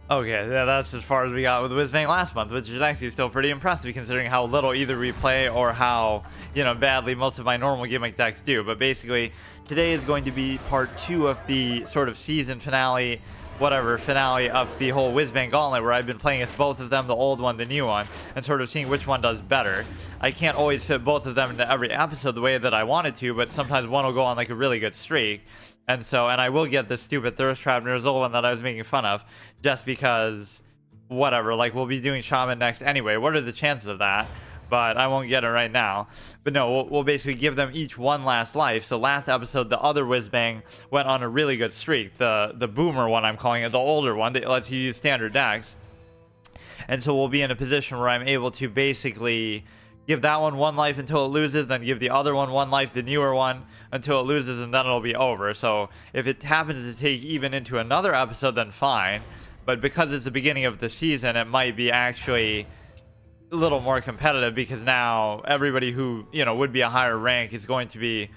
Okay, yeah, that's as far as we got with Whizbang last month, which is actually still pretty impressive considering how little either we play or how, badly most of my normal gimmick decks do. But basically, today is going to be part 2 of the sort of season finale, finale of the whole Whizbang gauntlet, where I've been playing as both of them, the old one, the new one, and sort of seeing which one does better. I can't always fit both of them into every episode the way that I wanted to, but sometimes one will go on like a really good streak. And I will get this stupid thirst trap Ner'zhul one that I was making fun of, just because, whatever, like we'll be doing Shaman next anyway. What are the chances of that? But I won't get it right now. But no, we'll basically give them each one last life. So last episode, the other Whizbang went on a really good streak. The boomer one, I'm calling it, the older one that lets you use standard decks. And so we'll be in a position where I'm able to basically give that one life until it loses, then give the other one life, the newer one, until it loses, and then it'll be over. So if it happens to take even into another episode, then fine. But because it's the beginning of the season, it might be actually a little more competitive, because now everybody who, would be a higher rank is going to be...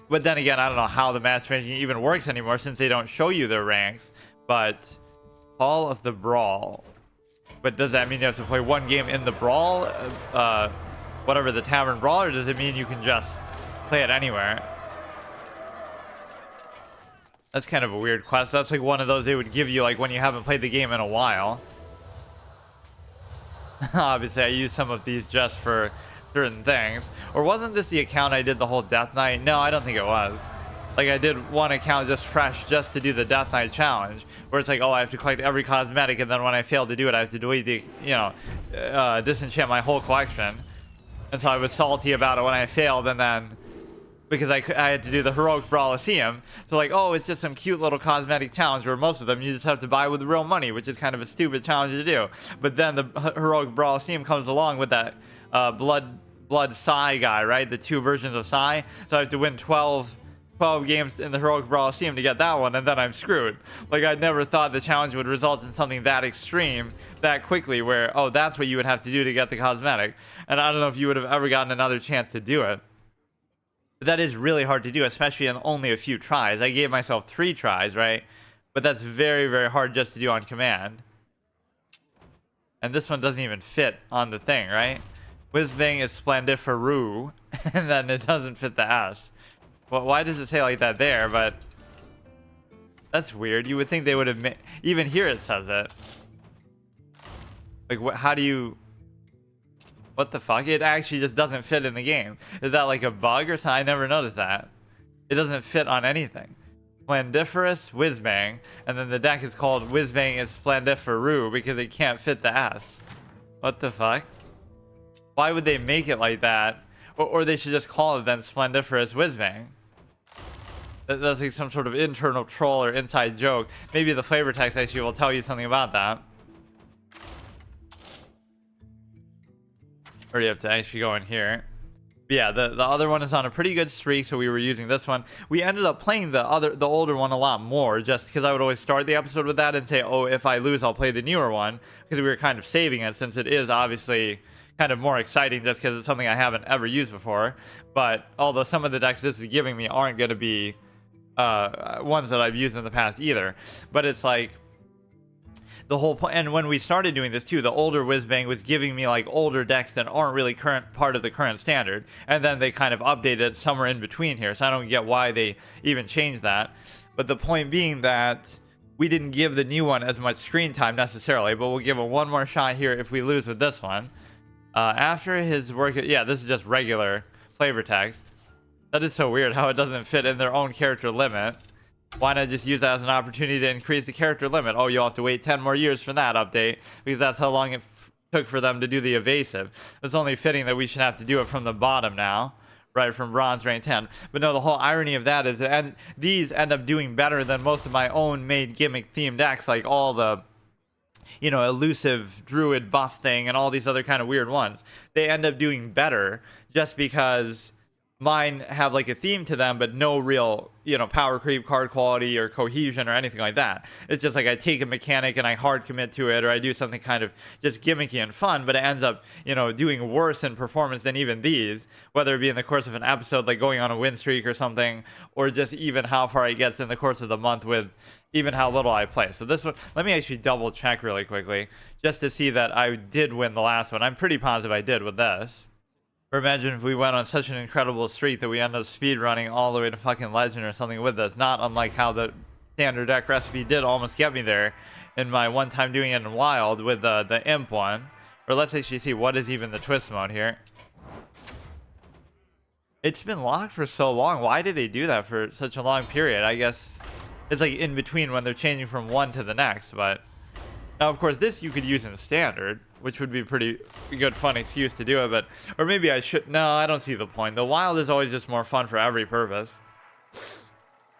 But then again, I don't know how the matchmaking even works anymore, since they don't show you their ranks. But Hall of the Brawl. But does that mean you have to play one game in the Brawl? Whatever, the Tavern Brawl, or does it mean you can just play it anywhere? That's kind of a weird quest. That's like one of those they would give you like when you haven't played the game in a while. Obviously, I use some of these just for certain things. Or wasn't this the account I did the whole Death Knight? No, I don't think it was. Like, I did one account just fresh just to do the Death Knight challenge, where it's like, oh, I have to collect every cosmetic, and then when I fail to do it, I have to delete the, disenchant my whole collection. And so I was salty about it when I failed, and then because I had to do the Heroic Brawliseum. So like, oh, it's just some cute little cosmetic challenge where most of them you just have to buy with real money, which is kind of a stupid challenge to do. But then the Heroic Brawliseum comes along with that Blood Psy guy, right? The 2 versions of Psy. So I have to win 12 games in the Heroic Brawliseum to get that one, and then I'm screwed. Like, I never thought the challenge would result in something that extreme that quickly, where, oh, that's what you would have to do to get the cosmetic. And I don't know if you would have ever gotten another chance to do it. But that is really hard to do, especially in only a few tries. I gave myself 3 tries, right? But that's very, very hard just to do on command. And this one doesn't even fit on the thing, right? Whizbang is splendiferous, and then it doesn't fit the S. Well, why does it say like that there? But that's weird. You would think they would have even here it says it. Like, how do you... What the fuck? It actually just doesn't fit in the game. Is that like a bug or something? I never noticed that. It doesn't fit on anything. Splendiferous Whizbang, and then the deck is called Whizbang is Splendiferous because it can't fit the S. What the fuck? Why would they make it like that? Or they should just call it then Splendiferous Whizbang. That's like some sort of internal troll or inside joke. Maybe the flavor text actually will tell you something about that. Or you have to actually go in here. But yeah, the other one is on a pretty good streak, so we were using this one. We ended up playing the older one a lot more, just because I would always start the episode with that and say, oh, if I lose, I'll play the newer one, because we were kind of saving it, since it is obviously kind of more exciting just because it's something I haven't ever used before. But although some of the decks this is giving me aren't going to be ones that I've used in the past either. But it's like the whole point. And when we started doing this too, the older Whizbang was giving me like older decks that aren't really part of the current standard, and then they kind of updated it somewhere in between here, so I don't get why they even changed that. But the point being that we didn't give the new one as much screen time necessarily, but we'll give it one more shot here if we lose with this one. After his work, yeah, this is just regular flavor text. That is so weird how it doesn't fit in their own character limit. Why not just use that as an opportunity to increase the character limit? Oh, you'll have to wait 10 more years for that update, because that's how long it took for them to do the evasive. It's only fitting that we should have to do it from the bottom now, right, from bronze rank 10. But no, the whole irony of that is that these end up doing better than most of my own made gimmick themed decks, like all the elusive druid buff thing and all these other kind of weird ones. They end up doing better just because mine have like a theme to them, but no real, power creep, card quality, or cohesion, or anything like that. It's just like I take a mechanic and I hard commit to it, or I do something kind of just gimmicky and fun, but it ends up, doing worse in performance than even these, whether it be in the course of an episode, like going on a win streak or something, or just even how far it gets in the course of the month with, even how little I play. So this one, let me actually double check really quickly just to see that I did win the last one. I'm pretty positive I did with this. Or imagine if we went on such an incredible streak that we end up speed running all the way to fucking legend or something with this. Not unlike how the standard deck recipe did almost get me there in my one time doing it in wild with the imp one. Or let's actually see what is even the twist mode here. It's been locked for so long. Why did they do that for such a long period? I guess it's like in between when they're changing from one to the next. But now, of course, this you could use in standard, which would be a pretty good fun excuse to do it. But or maybe I should. No, I don't see the point. The wild is always just more fun for every purpose.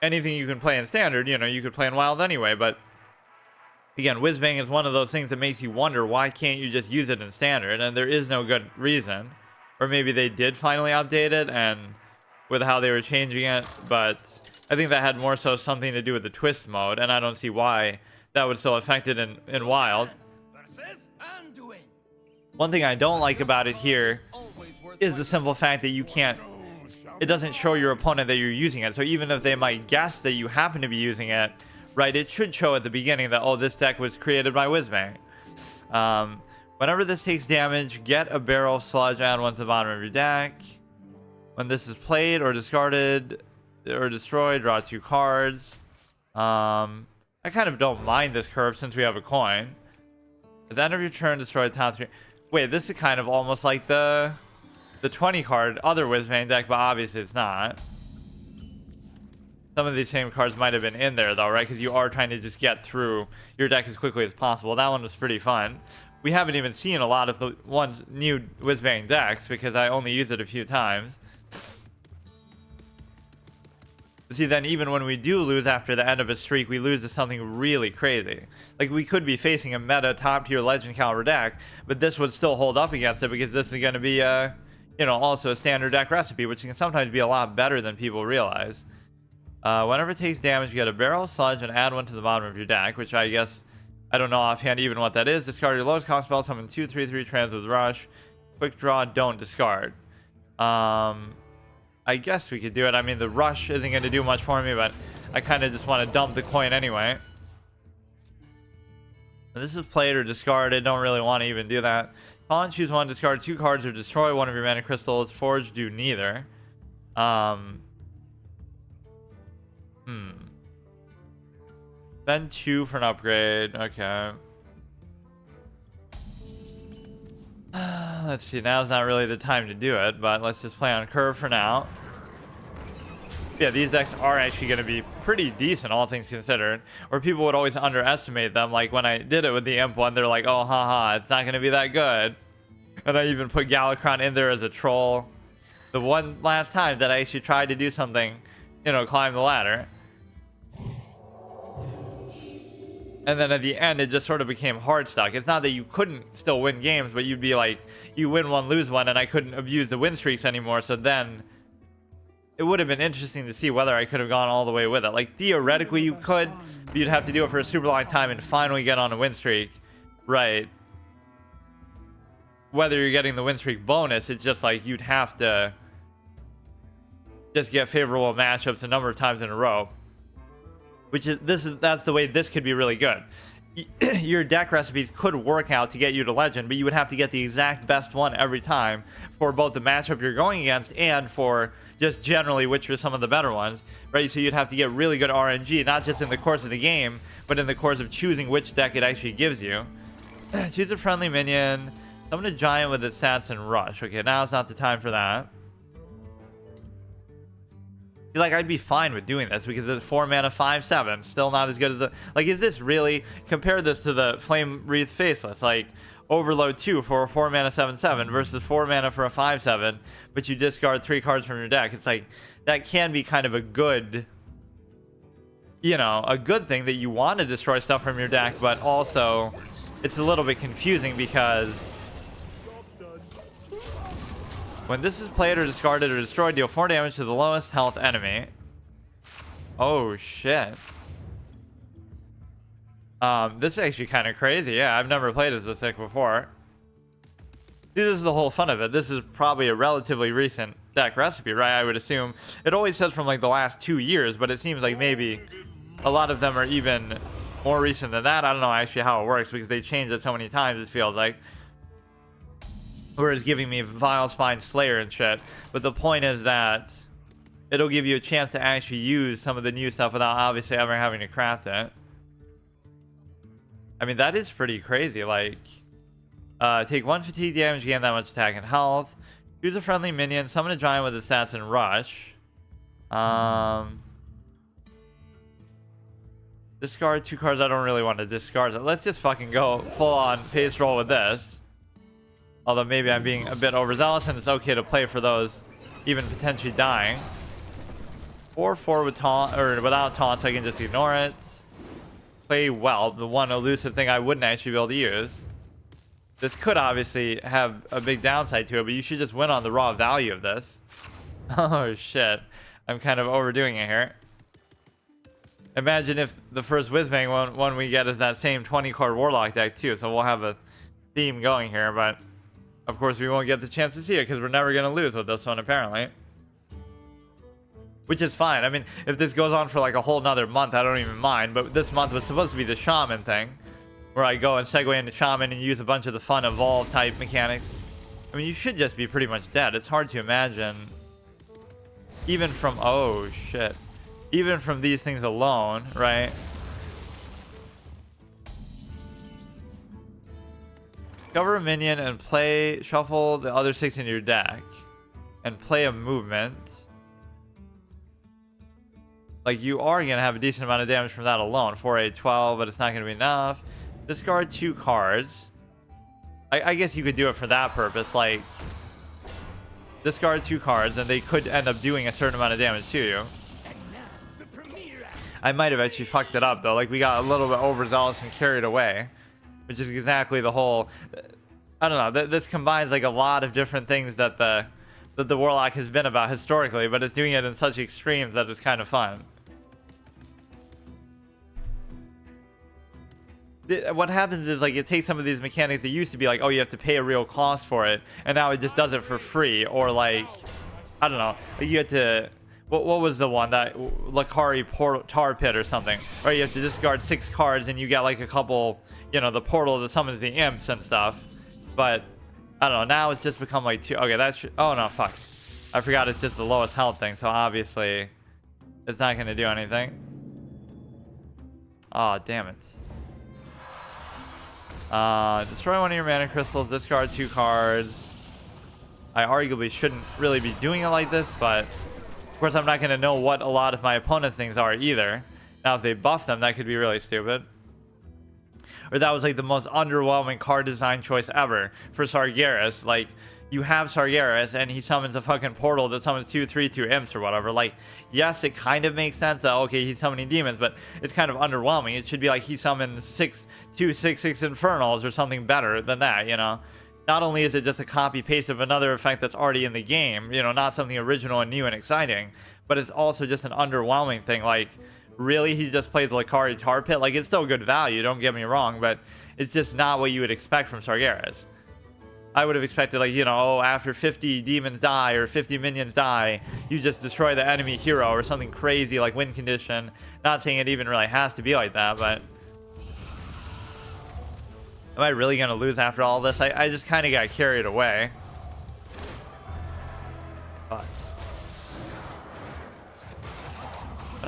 Anything you can play in standard, you know, you could play in wild anyway. But again, Whizbang is one of those things that makes you wonder, why can't you just use it in standard? And there is no good reason. Or maybe they did finally update it and with how they were changing it. But I think that had more so something to do with the twist mode. And I don't see why that would still affect it in wild. One thing I don't like about it here is the simple fact that you can't, it doesn't show your opponent that you're using it. So even if they might guess that you happen to be using it, right, it should show at the beginning that, oh, this deck was created by Whizbang. Whenever this takes damage, get a barrel sludge, add one to the bottom of your deck. When this is played or discarded or destroyed, draw 2 cards. I kind of don't mind this curve since we have a coin. At the end of your turn, destroy the top 3. Wait, this is kind of almost like the 20 card other Whizbang deck, but obviously it's not. Some of these same cards might have been in there though, right? Because you are trying to just get through your deck as quickly as possible. That one was pretty fun. We haven't even seen a lot of the new Whizbang decks because I only used it a few times. See, then even when we do lose after the end of a streak, we lose to something really crazy. Like, we could be facing a meta top-tier Legend caliber deck, but this would still hold up against it because this is going to be, you know, also a standard deck recipe, which can sometimes be a lot better than people realize. Whenever it takes damage, you get a barrel sludge and add one to the bottom of your deck, which I guess, I don't know offhand even what that is. Discard your lowest cost spell, summon 2/3/3 trans with rush. Quick draw, don't discard. I guess we could do it. I mean, the rush isn't going to do much for me, but I kind of just want to dump the coin anyway. And this is played or discarded. Don't really want to even do that. Call and choose one, discard 2 cards, or destroy one of your mana crystals. Forge, do neither. Spend 2 for an upgrade. Okay. Let's see. Now's not really the time to do it, but let's just play on curve for now. Yeah, these decks are actually going to be pretty decent, all things considered. Or people would always underestimate them. Like when I did it with the Imp one, they're like, oh, haha, it's not going to be that good. And I even put Gul'dan in there as a troll. The one last time that I actually tried to do something, you know, climb the ladder. And then at the end, it just sort of became hard stuck. It's not that you couldn't still win games, but you'd be like, you win one, lose one, and I couldn't abuse the win streaks anymore. So then it would have been interesting to see whether I could have gone all the way with it. Like, theoretically, you could, but you'd have to do it for a super long time and finally get on a win streak. Right. Whether you're getting the win streak bonus, it's just like you'd have to just get favorable matchups a number of times in a row. That's the way this could be really good. Your deck recipes could work out to get you to legend, but you would have to get the exact best one every time for both the matchup you're going against and for just generally which are some of the better ones, right? So you'd have to get really good RNG, not just in the course of the game, but in the course of choosing which deck it actually gives you. Choose a friendly minion, summon a giant with its stats and rush. Okay, now's not the time for that. Like, I'd be fine with doing this because it's 4 mana 5/7, still not as good as the, like, is this really, compare this to the Flame Wreath Faceless, like Overload 2 for a 4 mana 7/7 versus 4 mana for a 5/7, but you discard 3 cards from your deck. It's like, that can be kind of a good, you know, a good thing that you want to destroy stuff from your deck, but also it's a little bit confusing because when this is played or discarded or destroyed, deal 4 damage to the lowest health enemy. Oh, shit. This is actually kind of crazy. Yeah, I've never played as this deck before. See, this is the whole fun of it. This is probably a relatively recent deck recipe, right? I would assume. It always says from, like, the last 2 years, but it seems like maybe, a lot of them are even more recent than that. I don't know actually how it works because they changed it so many times, it feels like. Whereas giving me Vile Spine Slayer and shit. But the point is that it'll give you a chance to actually use some of the new stuff without obviously ever having to craft it. I mean, that is pretty crazy. Like, take 1 fatigue damage, gain that much attack and health. Choose a friendly minion, summon a giant with assassin rush. Discard 2 cards. I don't really want to discard it. Let's just fucking go full on face roll with this. Although maybe I'm being a bit overzealous and it's okay to play for those even potentially dying. 4/4 with taunt or without taunt, so I can just ignore it. Play well, the one elusive thing I wouldn't actually be able to use. This could obviously have a big downside to it, but you should just win on the raw value of this. Oh shit, I'm kind of overdoing it here. Imagine if the first Whizbang one we get is that same 20 card Warlock deck too, so we'll have a theme going here, but of course we won't get the chance to see it because we're never going to lose with this one apparently. Which is fine. I mean, if this goes on for like a whole nother month, I don't even mind. But this month was supposed to be the Shaman thing, where I go and segue into Shaman and use a bunch of the fun Evolve type mechanics. I mean, you should just be pretty much dead. It's hard to imagine. Even from... Oh, shit. Even from these things alone, right? Discover a minion and play... Shuffle the other 6 into your deck. And play a movement. Like, you are going to have a decent amount of damage from that alone. 4, 8, 12, but it's not going to be enough. Discard 2 cards. I guess you could do it for that purpose. Like, discard 2 cards, and they could end up doing a certain amount of damage to you. I might have actually fucked it up, though. Like, we got a little bit overzealous and carried away. Which is exactly the whole... I don't know. This combines, like, a lot of different things that the Warlock has been about historically, but it's doing it in such extremes that it's kind of fun. What happens is, like, it takes some of these mechanics that used to be like, oh, you have to pay a real cost for it, and now it just does it for free. Or, like, I don't know, like you had to... What was the one? That Lakari Tar Pit or something. Or you have to discard 6 cards and you get, like, a couple, you know, the portal that summons the imps and stuff. But, I don't know, now it's just become, like, 2... Okay, that's... Oh, no, fuck. I forgot it's just the lowest health thing, so obviously it's not going to do anything. Oh, damn it. Destroy one of your mana crystals, discard 2 cards. I arguably shouldn't really be doing it like this, but of course I'm not going to know what a lot of my opponent's things are either. Now if they buff them, that could be really stupid. Or that was like the most underwhelming card design choice ever for Sargeras. Like, you have Sargeras and he summons a fucking portal that summons 2, 3, 2 imps or whatever. Like, yes, it kind of makes sense that, okay, he's summoning demons, but it's kind of underwhelming. It should be like he summons 2, 6, 6 infernals or something better than that, you know? Not only is it just a copy-paste of another effect that's already in the game, you know, not something original and new and exciting, but it's also just an underwhelming thing. Like, really, he just plays Lakari Tar Pit? Like, it's still good value, don't get me wrong, but it's just not what you would expect from Sargeras. I would have expected, like, you know, oh, after 50 demons die or 50 minions die, you just destroy the enemy hero or something crazy like win condition. Not saying it even really has to be like that, but... Am I really going to lose after all this? I just kind of got carried away. But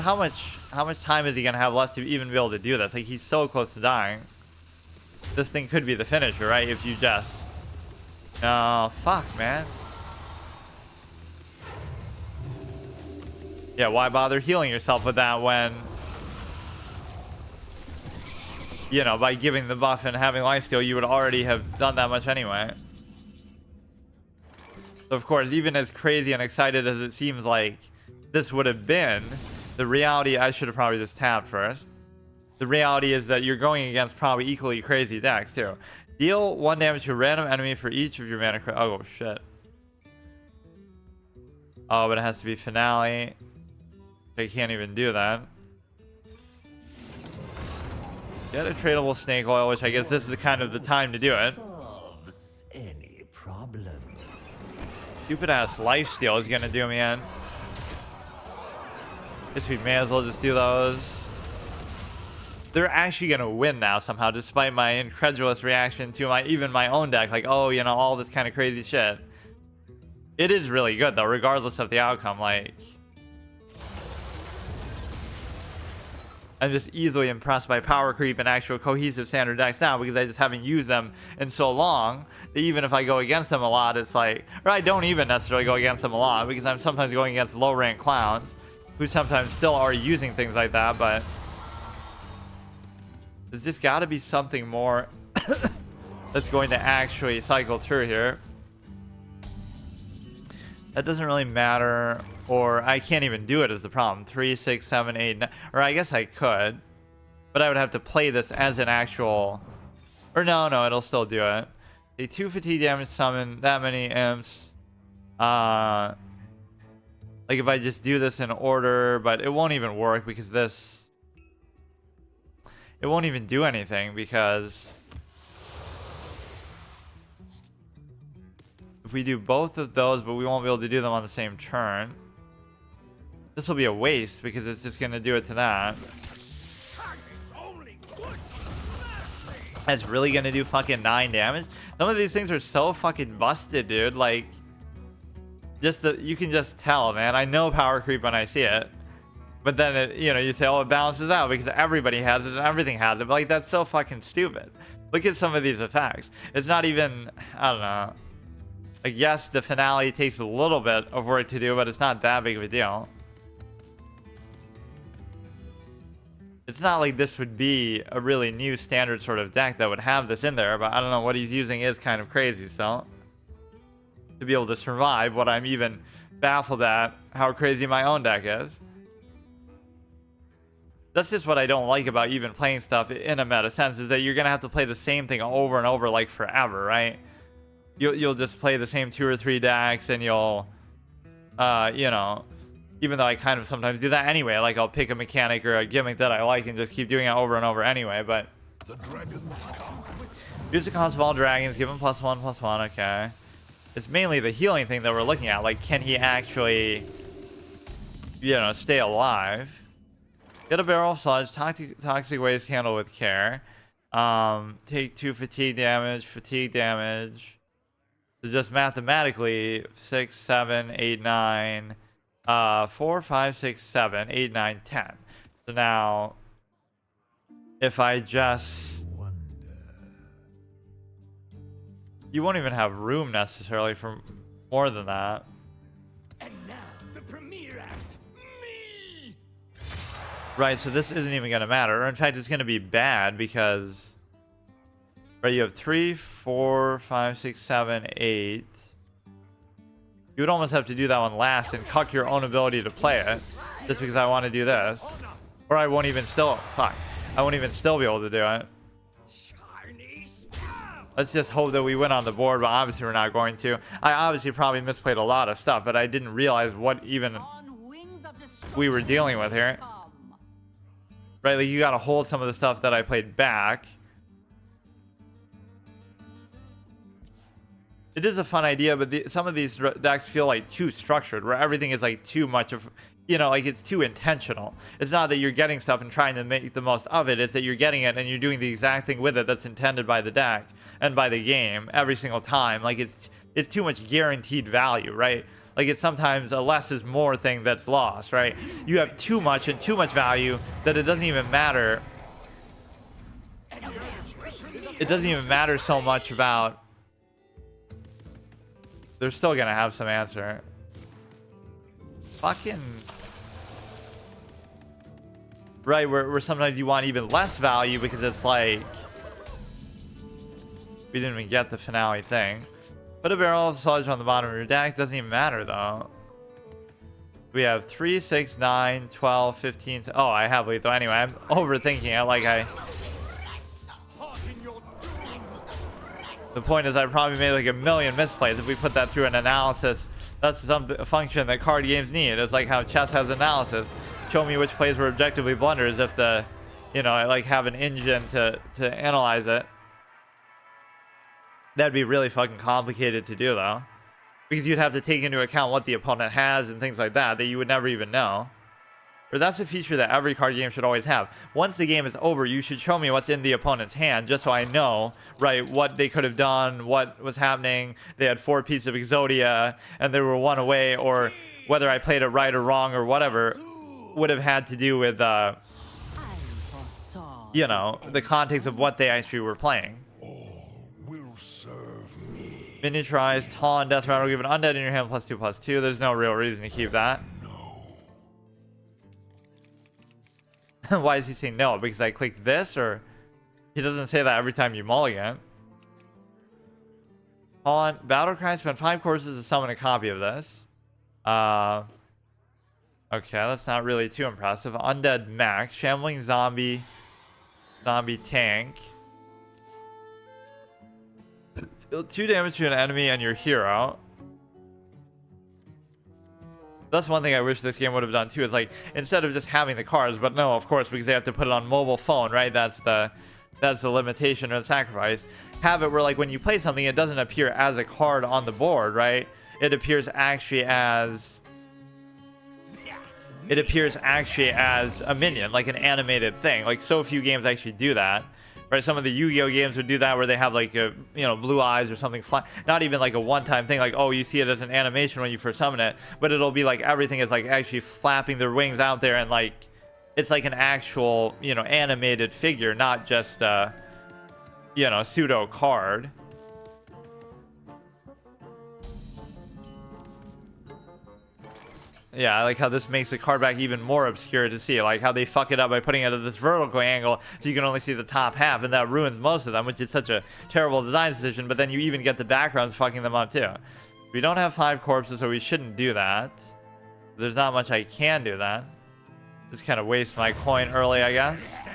how much time is he going to have left to even be able to do this? Like, he's so close to dying. This thing could be the finisher, right? If you just... No, fuck, man. Yeah, why bother healing yourself with that when... You know, by giving the buff and having lifesteal, you would already have done that much anyway. So, of course, even as crazy and excited as it seems like this would have been, the reality... I should have probably just tapped first. The reality is that you're going against probably equally crazy decks, too. Deal 1 damage to a random enemy for each of your mana... Oh, shit. Oh, but it has to be Finale. I can't even do that. Get a tradable snake oil, which I guess this is kind of the time to do it. Solves any problem. Stupid ass lifesteal is gonna do me in. Guess we may as well just do those. they're actually going to win now somehow, despite my incredulous reaction to even my own deck. Like, oh, you know, all this kind of crazy shit. It is really good, though, regardless of the outcome. Like, I'm just easily impressed by power creep and actual cohesive standard decks now, because I just haven't used them in so long that even if I go against them a lot, it's like, or I don't even necessarily go against them a lot, because I'm sometimes going against low rank clowns who sometimes still are using things like that. But there's just got to be something more that's going to actually cycle through here. That doesn't really matter, or I can't even do it is the problem. 3, 6, 7, 8, 9, or I guess I could, but I would have to play this as an actual, or no, it'll still do it. A 2 fatigue damage summon that many imps. Like if I just do this in order, but it won't even work because this, it won't even do anything, because if we do both of those, but we won't be able to do them on the same turn, this will be a waste because it's just going to do it to that. That's really going to do fucking 9 damage. Some of these things are so fucking busted, dude. Like, just the, you can just tell, man. I know power creep when I see it, but then it, you know, you say, oh, it balances out because everybody has it and everything has it. But like, that's so fucking stupid. Look at some of these effects. It's not even, I don't know. Like, yes, the finale takes a little bit of work to do, but it's not that big of a deal. It's not like this would be a really new standard sort of deck that would have this in there, but I don't know, what he's using is kind of crazy still. To be able to survive what I'm even baffled at, how crazy my own deck is. That's just what I don't like about even playing stuff in a meta sense, is that you're going to have to play the same thing over and over like forever, right? You'll just play the same 2 or 3 decks, and you'll, you know, even though I kind of sometimes do that anyway, like I'll pick a mechanic or a gimmick that I like and just keep doing it over and over anyway, but use the cost of all dragons, give him +1/+1, okay. It's mainly the healing thing that we're looking at, like can he actually, you know, stay alive. Get a barrel of sludge, toxic waste handle with care. Take 2 fatigue damage. So just mathematically, 6, 7, 8, 9, 4, 5, 6, 7, 8, 9, 10. So now, if I just, you won't even have room necessarily for more than that. And now the premiere act, me. Right, so this isn't even going to matter. Or in fact, it's going to be bad because, right, you have 3, 4, 5, 6, 7, 8. You would almost have to do that one last and cuck your own ability to play it, just because I want to do this. Or I won't even still, fuck. I won't even still be able to do it. Let's just hope that we win on the board, but obviously we're not going to. I obviously probably misplayed a lot of stuff, but I didn't realize what even we were dealing with here. Right, like you gotta hold some of the stuff that I played back. It is a fun idea, but some of these decks feel like too structured, where everything is like too much of, you know, like it's too intentional. It's not that you're getting stuff and trying to make the most of it, it's that you're getting it and you're doing the exact thing with it that's intended by the deck and by the game every single time. Like it's too much guaranteed value, right? Like it's sometimes a less is more thing that's lost, right? You have too much and too much value that it doesn't even matter. It doesn't even matter so much about, they're still gonna have some answer. Fucking right, where sometimes you want even less value because it's like we didn't even get the finale thing. Put a barrel of sludge on the bottom of your deck. Doesn't even matter though. We have 3, 6, 9, 12, 15. Oh, I have lethal anyway. I'm overthinking it. Like the point is I probably made like a million misplays. If we put that through an analysis, that's some function that card games need. It's like how chess has analysis. Show me which plays were objectively blunders if the, you know, I like have an engine to analyze it. That'd be really fucking complicated to do though, because you'd have to take into account what the opponent has and things like that you would never even know. Or that's a feature that every card game should always have. Once the game is over, you should show me what's in the opponent's hand, just so I know, right, what they could have done, what was happening. They had 4 pieces of Exodia, and they were 1 away, or whether I played it right or wrong or whatever, would have had to do with, you know, the context of what they actually were playing. Miniaturized, taunt, death rattle, give an undead in your hand +2/+2. There's no real reason to keep that. Why is he saying no? Because I clicked this, or he doesn't say that every time you mulligan. Taunt, battle cry, spend 5 courses to summon a copy of this. Okay, that's not really too impressive. Undead mech, shambling zombie tank. Deal 2 damage to an enemy and your hero. That's one thing I wish this game would have done too, is like, instead of just having the cards, but no, of course, because they have to put it on mobile phone, right? That's the limitation or the sacrifice. Have it where, like, when you play something, it doesn't appear as a card on the board, right? It appears actually as a minion, like an animated thing. Like, so few games actually do that. Right, some of the Yu-Gi-Oh games would do that, where they have like a, you know, blue eyes or something, not even like a one-time thing, like, oh, you see it as an animation when you first summon it, but it'll be like everything is like actually flapping their wings out there, and like it's like an actual, you know, animated figure, not just you know, pseudo card. Yeah, I like how this makes the card back even more obscure to see. Like how they fuck it up by putting it at this vertical angle so you can only see the top half, and that ruins most of them, which is such a terrible design decision. But then you even get the backgrounds fucking them up too. We don't have 5 corpses, so we shouldn't do that. There's not much I can do that. Just kind of waste my coin early, I guess.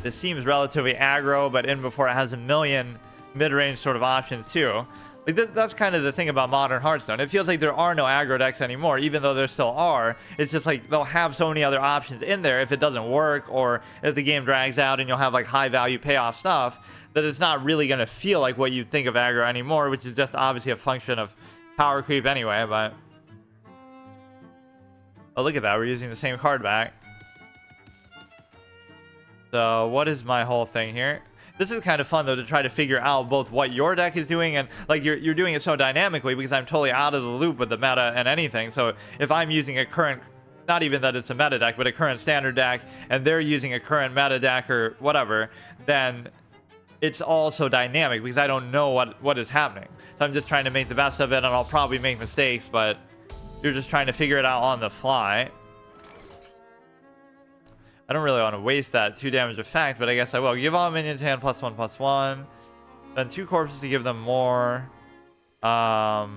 This seems relatively aggro, but in before it has a million mid-range sort of options too. Like that's kind of the thing about modern Hearthstone. It feels like there are no aggro decks anymore, even though there still are. It's just like they'll have so many other options in there if it doesn't work, or if the game drags out and you'll have like high value payoff stuff, that it's not really going to feel like what you think of aggro anymore, which is just obviously a function of power creep anyway. But oh, look at that, we're using the same card back. So what is my whole thing here? This is kind of fun, though, to try to figure out both what your deck is doing, and like you're doing it so dynamically, because I'm totally out of the loop with the meta and anything. So if I'm using a current, not even that it's a meta deck, but a current standard deck, and they're using a current meta deck or whatever, then it's all so dynamic because I don't know what is happening. So I'm just trying to make the best of it, and I'll probably make mistakes, but you're just trying to figure it out on the fly. I don't really want to waste that 2 damage effect, but I guess I will. Give all minions hand +1/+1. Then 2 corpses to give them more. I'll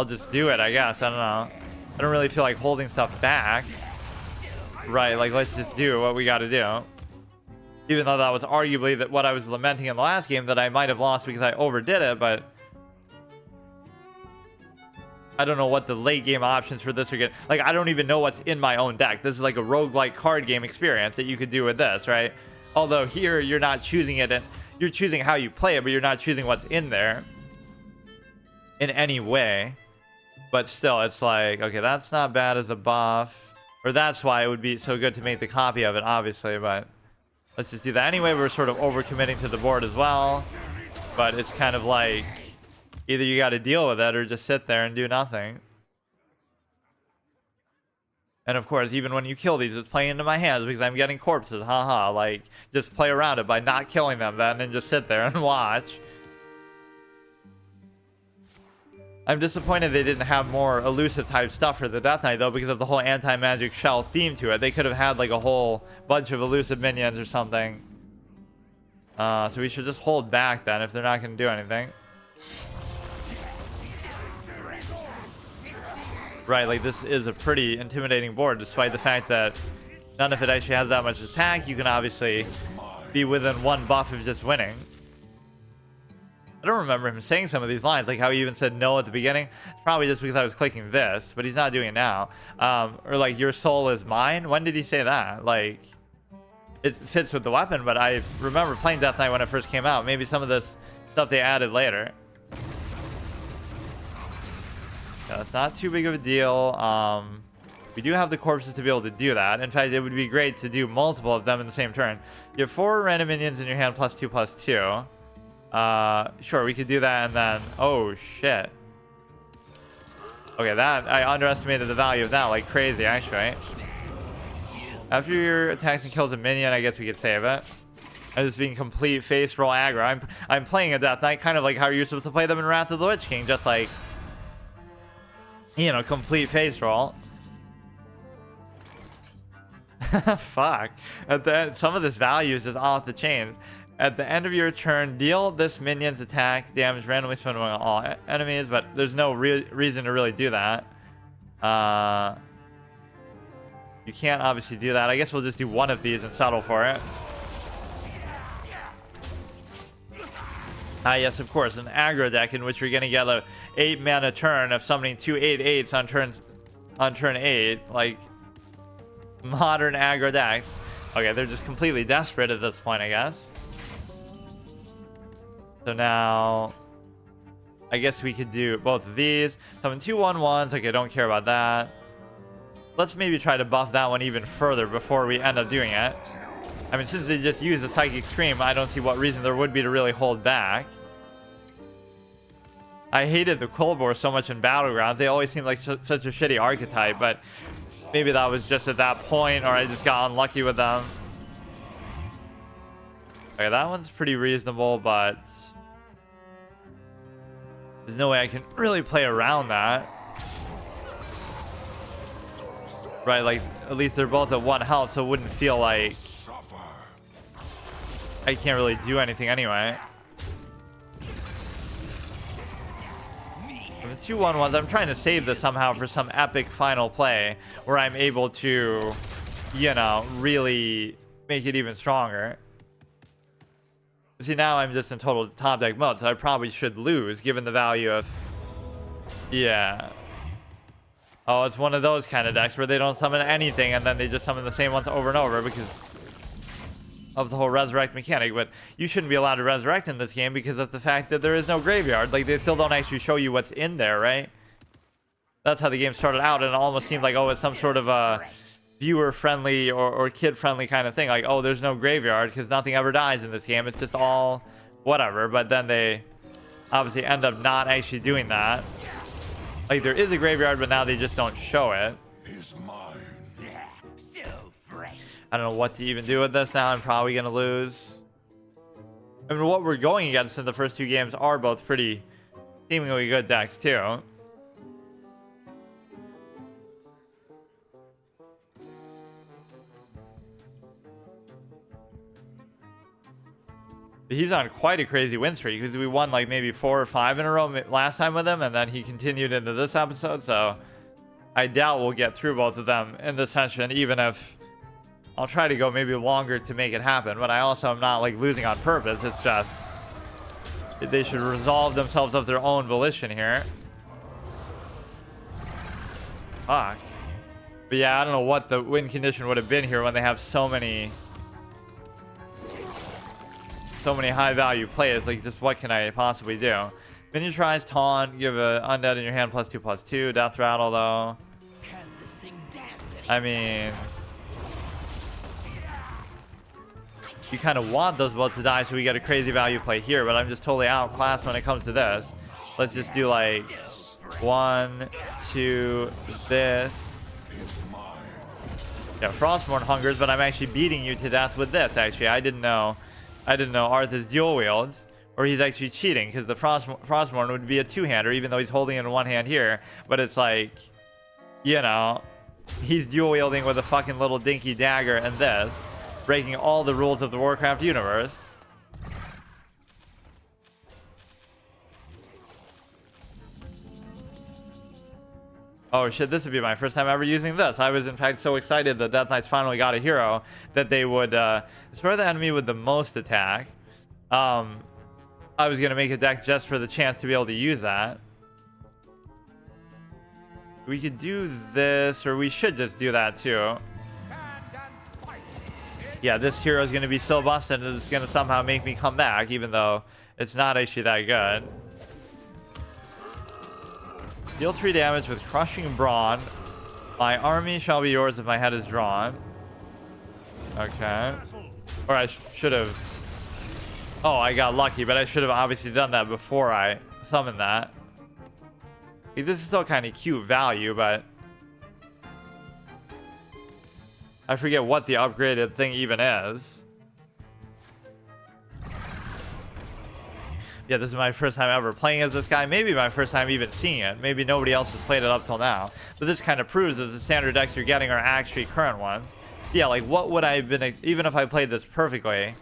just do it, I guess. I don't know. I don't really feel like holding stuff back. Right, like let's just do what we got to do. Even though that was arguably what I was lamenting in the last game, that I might have lost because I overdid it, but I don't know what the late game options for this are getting. Like, I don't even know what's in my own deck. This is like a roguelike card game experience that you could do with this, right? Although here you're not choosing it, and you're choosing how you play it, but you're not choosing what's in there in any way. But still, it's like, okay, that's not bad as a buff, or that's why it would be so good to make the copy of it, obviously. But let's just do that anyway. We're sort of overcommitting to the board as well, but it's kind of like either you got to deal with it or just sit there and do nothing. And of course, even when you kill these, it's playing into my hands because I'm getting corpses. Haha, like, just play around it by not killing them then and just sit there and watch. I'm disappointed they didn't have more elusive type stuff for the Death Knight, though, because of the whole anti-magic shell theme to it. They could have had like a whole bunch of elusive minions or something. So we should just hold back then if they're not going to do anything. Right, like this is a pretty intimidating board, despite the fact that none of it actually has that much attack. You can obviously be within 1 buff of just winning. I don't remember him saying some of these lines, like how he even said no at the beginning. It's probably just because I was clicking this, but he's not doing it now. Or like, your soul is mine. When did he say that? Like, it fits with the weapon, but I remember playing Death Knight when it first came out. Maybe some of this stuff they added later. Yeah, that's not too big of a deal. We do have the corpses to be able to do that. In fact, it would be great to do multiple of them in the same turn. You have 4 random minions in your hand, +2/+2. Sure, we could do that, and then... Oh, shit. Okay, that... I underestimated the value of that like crazy, actually. After your attacks and kills a minion, I guess we could save it. I'm just being complete face roll aggro. I'm playing a Death Knight, kind of like how you're supposed to play them in Wrath of the Lich King, just like... You know, complete face roll. Fuck. At the end, some of this value is just off the chain. At the end of your turn, deal this minion's attack damage randomly spent among all enemies, but there's no reason to really do that. You can't obviously do that. I guess we'll just do one of these and settle for it. Yes, of course, an aggro deck in which you're going to get a 8 mana turn of summoning 2 8/8s on turn 8, like modern aggro decks. Okay, they're just completely desperate at this point, I guess. So now, I guess we could do both of these. Summon 2 1/1s. Okay, don't care about that. Let's maybe try to buff that one even further before we end up doing it. I mean, since they just use the Psychic Scream, I don't see what reason there would be to really hold back. I hated the Kolbor so much in Battlegrounds. They always seemed like such a shitty archetype, but maybe that was just at that point, or I just got unlucky with them. Okay, that one's pretty reasonable, but there's no way I can really play around that. Right, like, at least they're both at 1 health, so it wouldn't feel like I can't really do anything anyway. If it's 2 1/1s, I'm trying to save this somehow for some epic final play where I'm able to, you know, really make it even stronger. See, now I'm just in total top deck mode, so I probably should lose given the value of... Yeah. Oh, it's one of those kind of decks where they don't summon anything and then they just summon the same ones over and over because of the whole resurrect mechanic. But you shouldn't be allowed to resurrect in this game because of the fact that there is no graveyard. Like, they still don't actually show you what's in there, right? That's how the game started out, and it almost seemed like, oh, it's some sort of a viewer-friendly or kid-friendly kind of thing. Like, oh, there's no graveyard because nothing ever dies in this game. It's just all whatever. But then they obviously end up not actually doing that. Like, there is a graveyard, but now they just don't show it. I don't know what to even do with this now. I'm probably going to lose. I mean, what we're going against in the first 2 games are both pretty seemingly good decks, too. He's on quite a crazy win streak because we won like maybe 4 or 5 in a row last time with him, and then he continued into this episode, so I doubt we'll get through both of them in this session, even if I'll try to go maybe longer to make it happen. But I also am not like losing on purpose. It's just they should resolve themselves of their own volition here. Fuck. But yeah, I don't know what the win condition would have been here when they have so many high value plays. Like, just what can I possibly do? Minion tries taunt, give a undead in your hand +2/+2. Death rattle though. I mean, you kind of want those both to die so we get a crazy value play here, but I'm just totally outclassed when it comes to this. Let's just do like 1, 2, this. Yeah, Frostmourne hungers, but I'm actually beating you to death with this. Actually, I didn't know Arthas dual wields, or he's actually cheating because the Frostmourne would be a 2-hander, even though he's holding it in 1 hand here. But it's like, you know, he's dual wielding with a fucking little dinky dagger and this, breaking all the rules of the Warcraft universe. Oh shit, this would be my first time ever using this. I was in fact so excited that Death Knights finally got a hero that they would spare the enemy with the most attack. I was going to make a deck just for the chance to be able to use that. We could do this, or we should just do that too. Yeah, this hero is going to be so busted that it's going to somehow make me come back, even though it's not actually that good. Deal 3 damage with crushing brawn. My army shall be yours if my head is drawn. Okay. Or I should have... Oh, I got lucky, but I should have obviously done that before I summoned that. This is still kind of cute value, but... I forget what the upgraded thing even is. Yeah, this is my first time ever playing as this guy. Maybe my first time even seeing it. Maybe nobody else has played it up till now. But this kind of proves that the standard decks you're getting are actually current ones. Yeah, like what would I have been, even if I played this perfectly,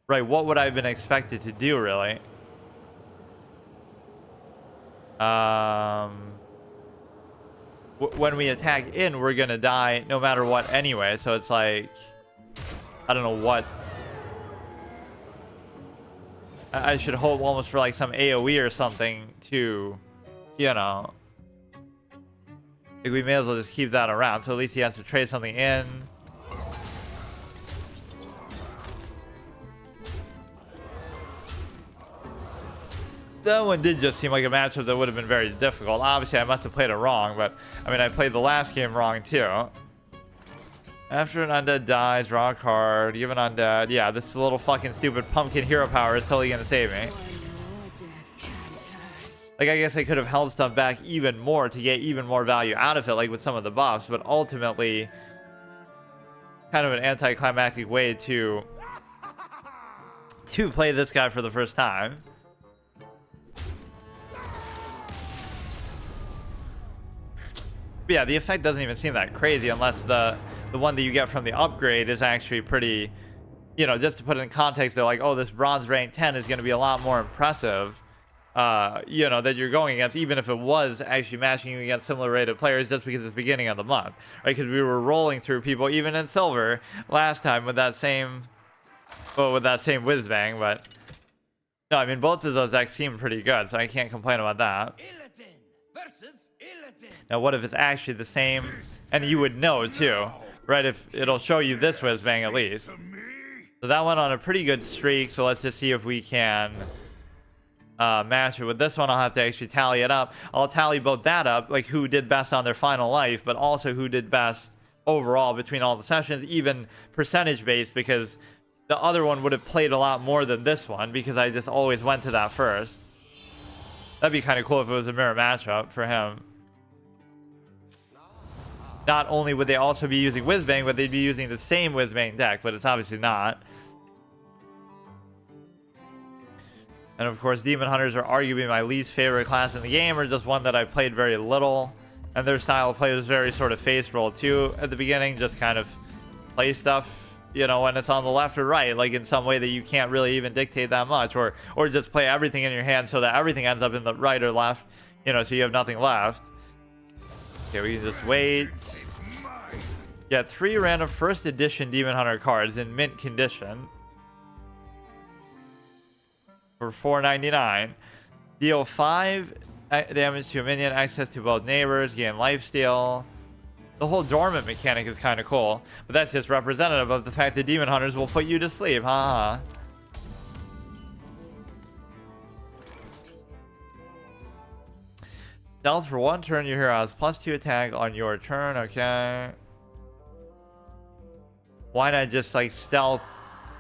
right, what would I have been expected to do, really? When we attack in, we're gonna die no matter what anyway, so it's like, I don't know what... I should hope almost for like some AoE or something to, you know... Like we may as well just keep that around, so at least he has to trade something in. That one did just seem like a matchup that would have been very difficult. Obviously, I must have played it wrong, but I mean, I played the last game wrong too. After an undead dies, draw a card, give an undead. Yeah, this little fucking stupid pumpkin hero power is totally gonna save me. Like, I guess I could have held stuff back even more to get even more value out of it, like with some of the buffs, but ultimately, kind of an anticlimactic way to play this guy for the first time. But yeah, the effect doesn't even seem that crazy unless the one that you get from the upgrade is actually pretty, you know, just to put it in context, they're like, oh, this bronze rank 10 is going to be a lot more impressive, you know, that you're going against, even if it was actually matching you against similar rated players just because it's the beginning of the month, right? Because we were rolling through people even in silver last time with that same, well, with that same Whizbang, but no, I mean, both of those decks seem pretty good, so I can't complain about that. Now, what if it's actually the same, and you would know too, right? If it'll show you this Whizbang at least. So that went on a pretty good streak, so let's just see if we can match it with this one. I'll have to actually tally it up. I'll tally both that up, like who did best on their final life, but also who did best overall between all the sessions, even percentage based, because the other one would have played a lot more than this one because I just always went to that first. That'd be kind of cool if it was a mirror matchup for him. Not only would they also be using Whizbang, but they'd be using the same Whizbang deck, but it's obviously not. And of course, Demon Hunters are arguably my least favorite class in the game, or just one that I played very little. And their style of play was very sort of face roll too at the beginning, just kind of play stuff, you know, when it's on the left or right, like in some way that you can't really even dictate that much, or just play everything in your hand so that everything ends up in the right or left, you know, so you have nothing left. Okay, we can just wait. Get 3 random first edition Demon Hunter cards in mint condition for $4.99. Deal 5 damage to a minion, access to both neighbors, gain lifesteal. The whole dormant mechanic is kind of cool, but that's just representative of the fact that Demon Hunters will put you to sleep, haha. Stealth for 1 turn, your hero has +2 attack on your turn, okay. Why not just like stealth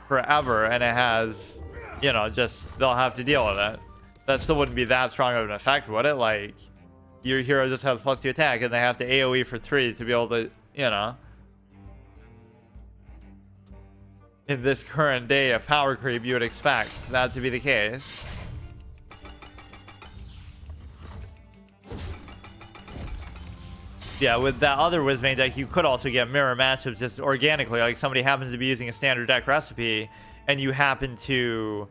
forever and it has, you know, just they'll have to deal with it. That still wouldn't be that strong of an effect, would it? Like, your hero just has +2 attack and they have to AoE for 3 to be able to, you know. In this current day of power creep, you would expect that to be the case. Yeah, with that other Whizbang deck, you could also get mirror matchups just organically. Like somebody happens to be using a standard deck recipe, and you happen to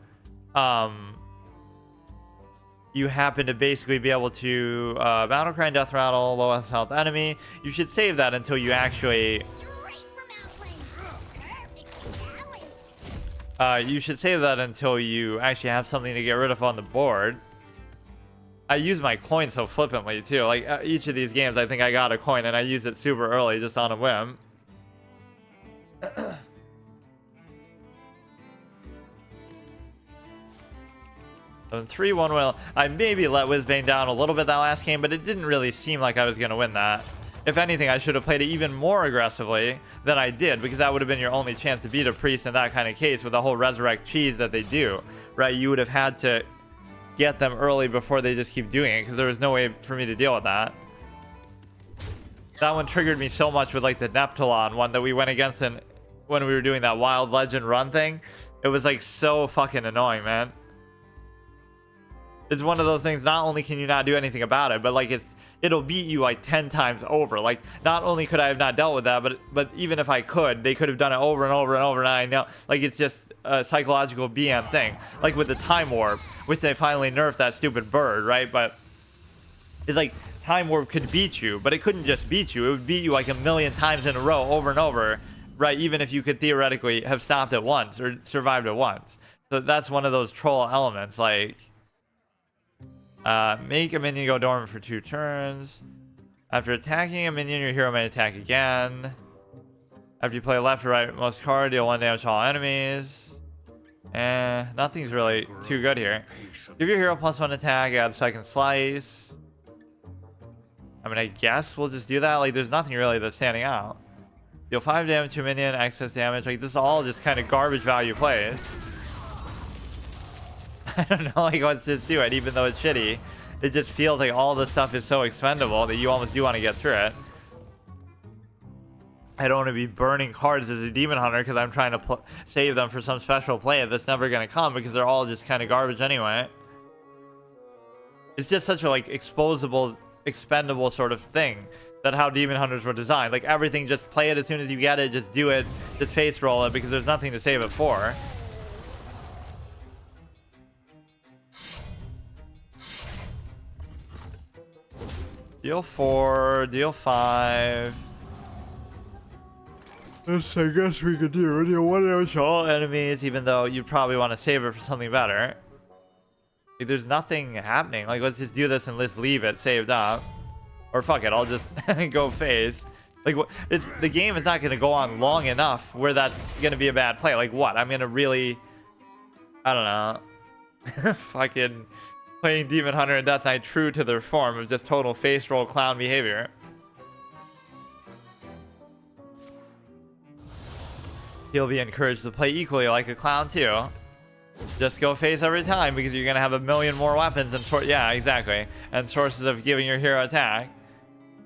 basically be able to battle cry, death rattle, lowest health enemy. You should save that until you actually. You should save that until you actually have something to get rid of on the board. I use my coin so flippantly too. Like each of these games, I think I got a coin and I use it super early just on a whim. So in 3-1 win, I maybe let Whizbang down a little bit that last game, but it didn't really seem like I was going to win that. If anything, I should have played it even more aggressively than I did, because that would have been your only chance to beat a priest in that kind of case with the whole resurrect cheese that they do, right? You would have had to get them early before they just keep doing it, because there was no way for me to deal with that. That one triggered me so much with like the Neptulon one that we went against when we were doing that wild legend run thing. It was like so fucking annoying, man. It's one of those things, not only can you not do anything about it, but like it'll beat you like 10 times over. Like, not only could I have not dealt with that, but even if I could, they could have done it over and over and over, and I know, like, it's just a psychological BM thing. Like with the time warp, which they finally nerfed that stupid bird, right? But it's like time warp could beat you, but it couldn't just beat you. It would beat you like a million times in a row, over and over, right? Even if you could theoretically have stopped it once or survived it once. So that's one of those troll elements, like... make a minion go dormant for 2 turns. After attacking a minion, your hero may attack again. After you play left or right most card, deal 1 damage to all enemies. Nothing's really too good here. Give your hero +1 attack, add second slice. I mean, I guess we'll just do that. Like, there's nothing really that's standing out. Deal 5 damage to a minion, excess damage. Like, this is all just kind of garbage value plays. I don't know, like, let's just do it, even though it's shitty. It just feels like all this stuff is so expendable that you almost do want to get through it. I don't want to be burning cards as a demon hunter because I'm trying to save them for some special play that's never going to come, because they're all just kind of garbage anyway. It's just such a, like, exposable, expendable sort of thing, that how demon hunters were designed. Like, everything, just play it as soon as you get it, just do it, just face roll it, because there's nothing to save it for. Deal 4, deal 5. This, I guess we could do. Deal 1 damage to all enemies, even though you'd probably want to save it for something better. Like, there's nothing happening. Like, let's just do this and let's leave it saved up. Or fuck it, I'll just go face. Like, the game is not going to go on long enough where that's going to be a bad play. Like, what? I'm going to really... I don't know. Fucking... playing Demon Hunter and Death Knight true to their form of just total face roll clown behavior. He'll be encouraged to play equally like a clown too. Just go face every time, because you're gonna have a million more weapons and yeah, exactly, and sources of giving your hero attack.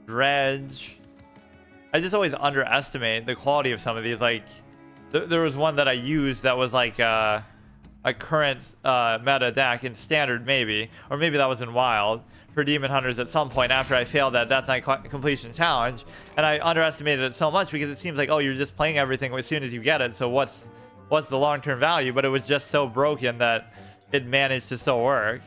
Dredge. I just always underestimate the quality of some of these. Like, there was one that I used that was like a current meta deck in standard, maybe, or maybe that was in wild, for demon hunters at some point after I failed that Death Knight completion challenge, and I underestimated it so much because it seems like, oh, you're just playing everything as soon as you get it, so what's the long-term value? But it was just so broken that it managed to still work.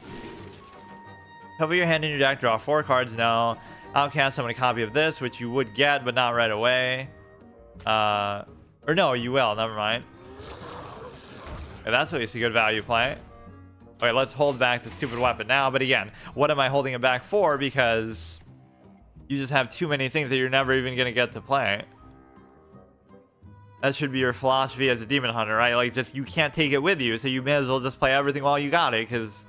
Cover your hand in your deck, draw 4 cards. No. Outcast, summon a copy of this, which you would get, but not right away. Or no, you will, never mind. Okay, that's at least a good value play. Okay, let's hold back the stupid weapon now. But again, what am I holding it back for? Because you just have too many things that you're never even going to get to play. That should be your philosophy as a demon hunter, right? Like, just, you can't take it with you, so you may as well just play everything while you got it, because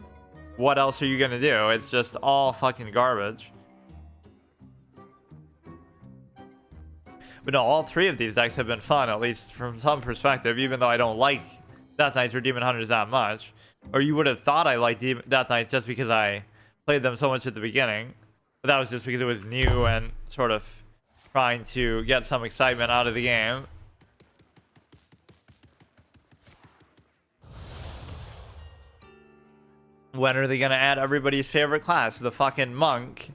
what else are you going to do? It's just all fucking garbage. But no, all 3 of these decks have been fun, at least from some perspective, even though I don't like Death Knights or Demon Hunters that much. Or you would have thought I liked Death Knights just because I played them so much at the beginning. But that was just because it was new and sort of trying to get some excitement out of the game. When are they going to add everybody's favorite class, the fucking monk?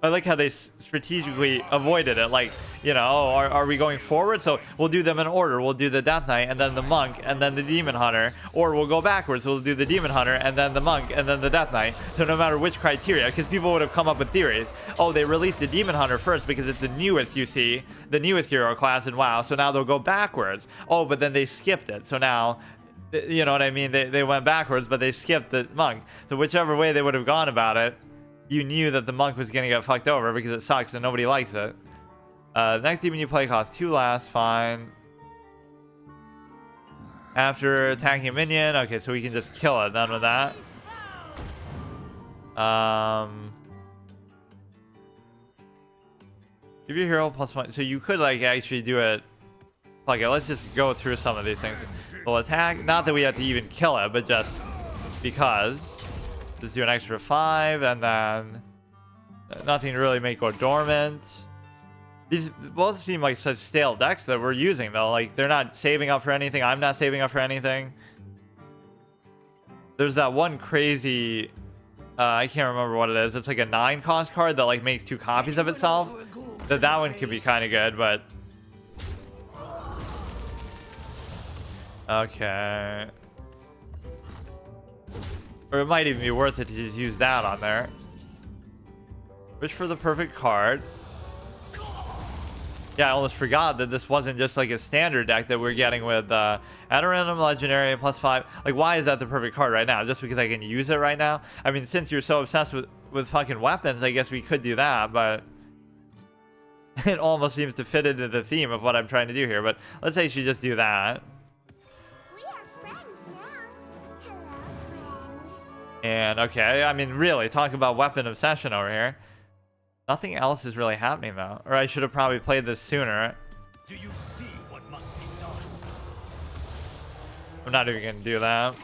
I like how they strategically avoided it. Like, you know, oh, are we going forward? So we'll do them in order. We'll do the Death Knight and then the Monk and then the Demon Hunter. Or we'll go backwards. We'll do the Demon Hunter and then the Monk and then the Death Knight. So no matter which criteria, because people would have come up with theories. Oh, they released the Demon Hunter first because it's the newest, you see, the newest hero class in WoW. So now they'll go backwards. Oh, but then they skipped it. So now, you know what I mean? They went backwards, but they skipped the Monk. So whichever way they would have gone about it, you knew that the Monk was going to get fucked over because it sucks and nobody likes it. Next demon you play costs 2 last. Fine. After attacking a minion. Okay, so we can just kill it. Done with that. Give your hero +1. So you could like actually do it. Okay, let's just go through some of these things. We'll attack. Not that we have to even kill it, but just because. Just do an extra 5, and then nothing to really make go dormant. These both seem like such stale decks that we're using, though. Like, they're not saving up for anything. I'm not saving up for anything. There's that one crazy... I can't remember what it is. It's like a 9-cost card that, like, makes 2 copies of itself. That one could be kind of good, but... Okay. Or it might even be worth it to just use that on there. Wish for the perfect card. Yeah, I almost forgot that this wasn't just like a standard deck that we're getting with at a random legendary +5. Like, why is that the perfect card right now? Just because I can use it right now? I mean, since you're so obsessed with fucking weapons, I guess we could do that, but it almost seems to fit into the theme of what I'm trying to do here. But let's say she just do that. We are friends now. Hello, friend. And okay, I mean, really, talk about weapon obsession over here. Nothing else is really happening, though. Or I should have probably played this sooner. Do you see what must be done? I'm not even going to do that.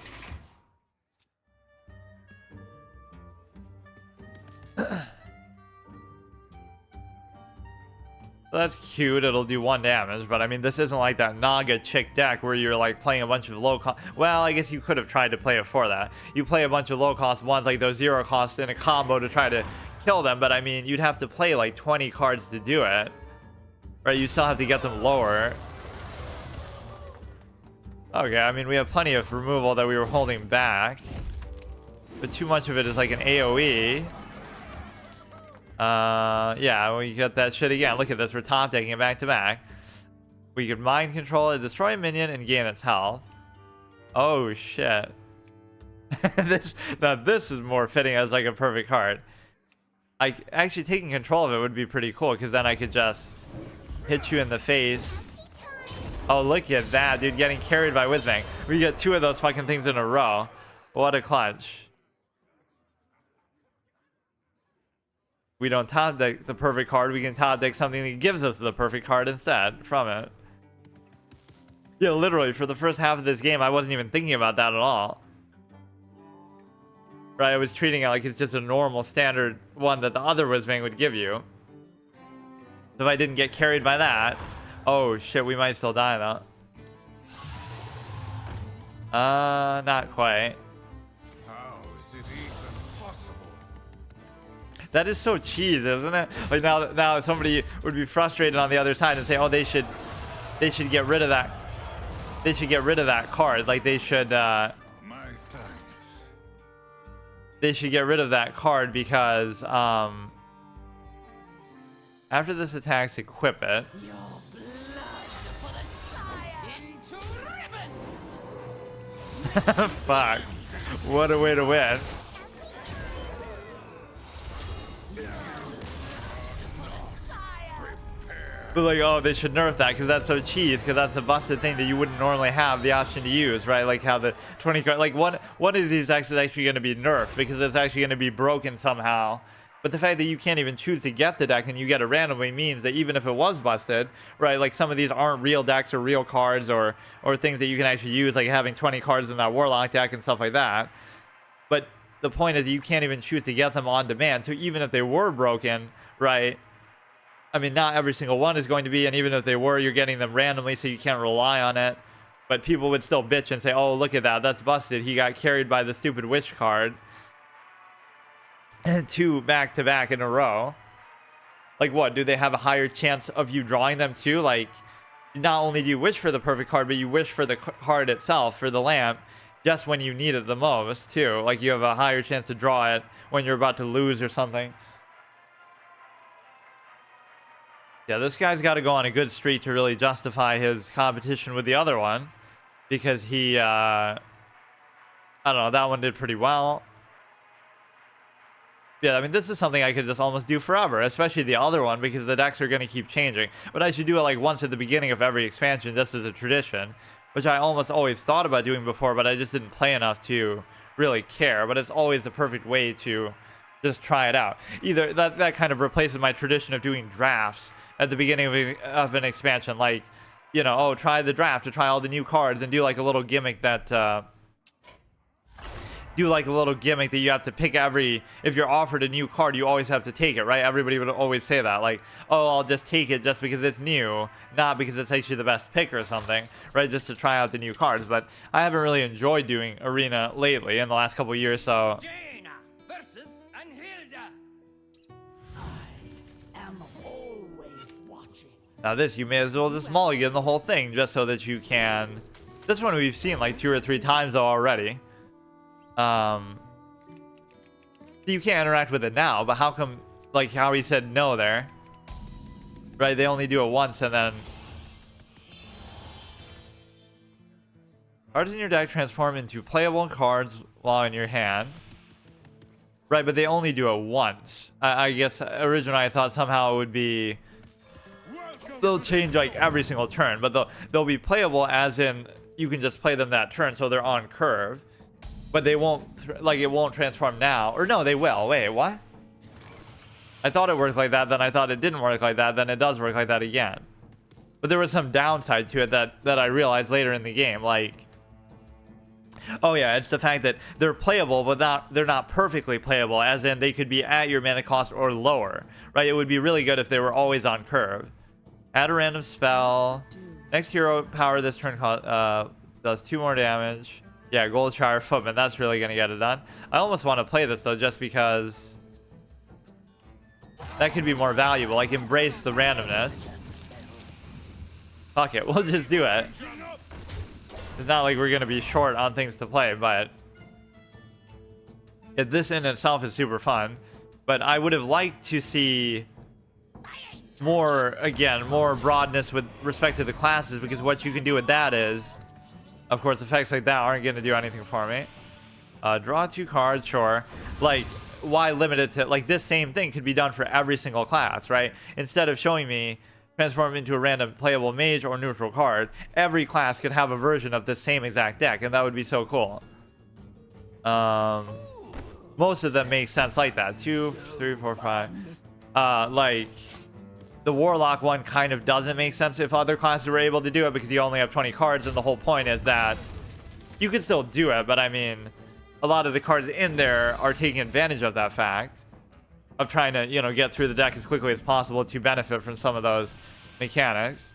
That's cute. It'll do 1 damage, but I mean, this isn't like that Naga chick deck where you're like playing a bunch of low cost. Well, I guess you could have tried to play it for that. You play a bunch of low cost ones, like those 0 cost in a combo to try to kill them, but I mean, you'd have to play like 20 cards to do it, right? You still have to get them lower. Okay, I mean, we have plenty of removal that we were holding back, but too much of it is like an AoE. Yeah, we got that shit again. Look at this, we're top decking it back to back. We could mind control it, destroy a minion, and gain its health. Oh shit. This is more fitting as like a perfect card. Actually taking control of it would be pretty cool, because then I could just hit you in the face. Oh, look at that, dude, getting carried by Whizbang. We get 2 of those fucking things in a row. What a clutch. We don't top deck the perfect card, we can top deck something that gives us the perfect card instead from it. Yeah, literally, for the first half of this game, I wasn't even thinking about that at all. Right, I was treating it like it's just a normal standard one that the other Whizbang would give you. If I didn't get carried by that... Oh shit, we might still die though. Not quite. How is it even possible? That is so cheese, isn't it? Like now somebody would be frustrated on the other side and say, oh, they should get rid of that. They should get rid of that card. Like they should My thanks. they should get rid of that card because after this attacks, equip it. Your blood for the sire into ribbons. Fuck. What a way to win. But like, oh, they should nerf that because that's so cheese, because that's a busted thing that you wouldn't normally have the option to use, right? Like how the 20 card, like one of these decks is actually going to be nerfed because it's actually going to be broken somehow. But the fact that you can't even choose to get the deck and you get it randomly means that even if it was busted, right, like some of these aren't real decks or real cards or things that you can actually use, like having 20 cards in that Warlock deck and stuff like that. But the point is you can't even choose to get them on demand. So even if they were broken, right, I mean, not every single one is going to be, and even if they were, you're getting them randomly, so you can't rely on it. But people would still bitch and say, oh, look at that, that's busted. He got carried by the stupid Wish card. 2 back-to-back in a row. Like, what? Do they have a higher chance of you drawing them too? Like, not only do you wish for the perfect card, but you wish for the card itself, for the lamp, just when you need it the most, too. Like, you have a higher chance to draw it when you're about to lose or something. Yeah, this guy's got to go on a good streak to really justify his competition with the other one. Because he, I don't know, that one did pretty well. Yeah, I mean, this is something I could just almost do forever, especially the other one, because the decks are going to keep changing. But I should do it like once at the beginning of every expansion, just as a tradition, which I almost always thought about doing before, but I just didn't play enough to really care. But it's always the perfect way to just try it out. Either that kind of replaces my tradition of doing drafts at the beginning of an expansion, like, you know, oh, try the draft to try all the new cards and do like a little gimmick that you have to pick if you're offered a new card, you always have to take it, right? Everybody would always say that, like, oh, I'll just take it just because it's new, not because it's actually the best pick or something, right? Just to try out the new cards. But I haven't really enjoyed doing Arena lately in the last couple of years, so Jaina versus Anhilda. I am always watching. now this, you may as well just mulligan the whole thing just so that you can... This one we've seen like 2 or 3 times though already. You can't interact with it now, but how come, like how he said no there, right? They only do it once and then cards in your deck transform into playable cards while in your hand, right? But they only do it once. I guess originally I thought somehow it would be they'll change like every single turn, but they'll be playable as in you can just play them that turn, so they're on curve. But they won't, like, it won't transform now. Or no, they will. Wait, what? I thought it worked like that, then I thought it didn't work like that, then it does work like that again. But there was some downside to it that I realized later in the game. Like, oh yeah, it's the fact that they're playable, but they're not perfectly playable. As in, they could be at your mana cost or lower, right? It would be really good if they were always on curve. Add a random spell. Next hero power this turn does 2 more damage. Yeah, Gold Shire Footman, that's really going to get it done. I almost want to play this, though, just because that could be more valuable. Like, embrace the randomness. Fuck it, we'll just do it. It's not like we're going to be short on things to play, but this in itself is super fun. But I would have liked to see more broadness with respect to the classes, because what you can do with that is... Of course, effects like that aren't going to do anything for me. Draw 2 cards, sure. Like, why limit it to... Like, this same thing could be done for every single class, right? Instead of showing me transform into a random playable mage or neutral card, every class could have a version of the same exact deck, and that would be so cool. Most of them make sense like that. 2, 3, 4, 5. Like... The Warlock one kind of doesn't make sense if other classes were able to do it, because you only have 20 cards, and the whole point is that you can still do it, but I mean, a lot of the cards in there are taking advantage of that fact of trying to, you know, get through the deck as quickly as possible to benefit from some of those mechanics.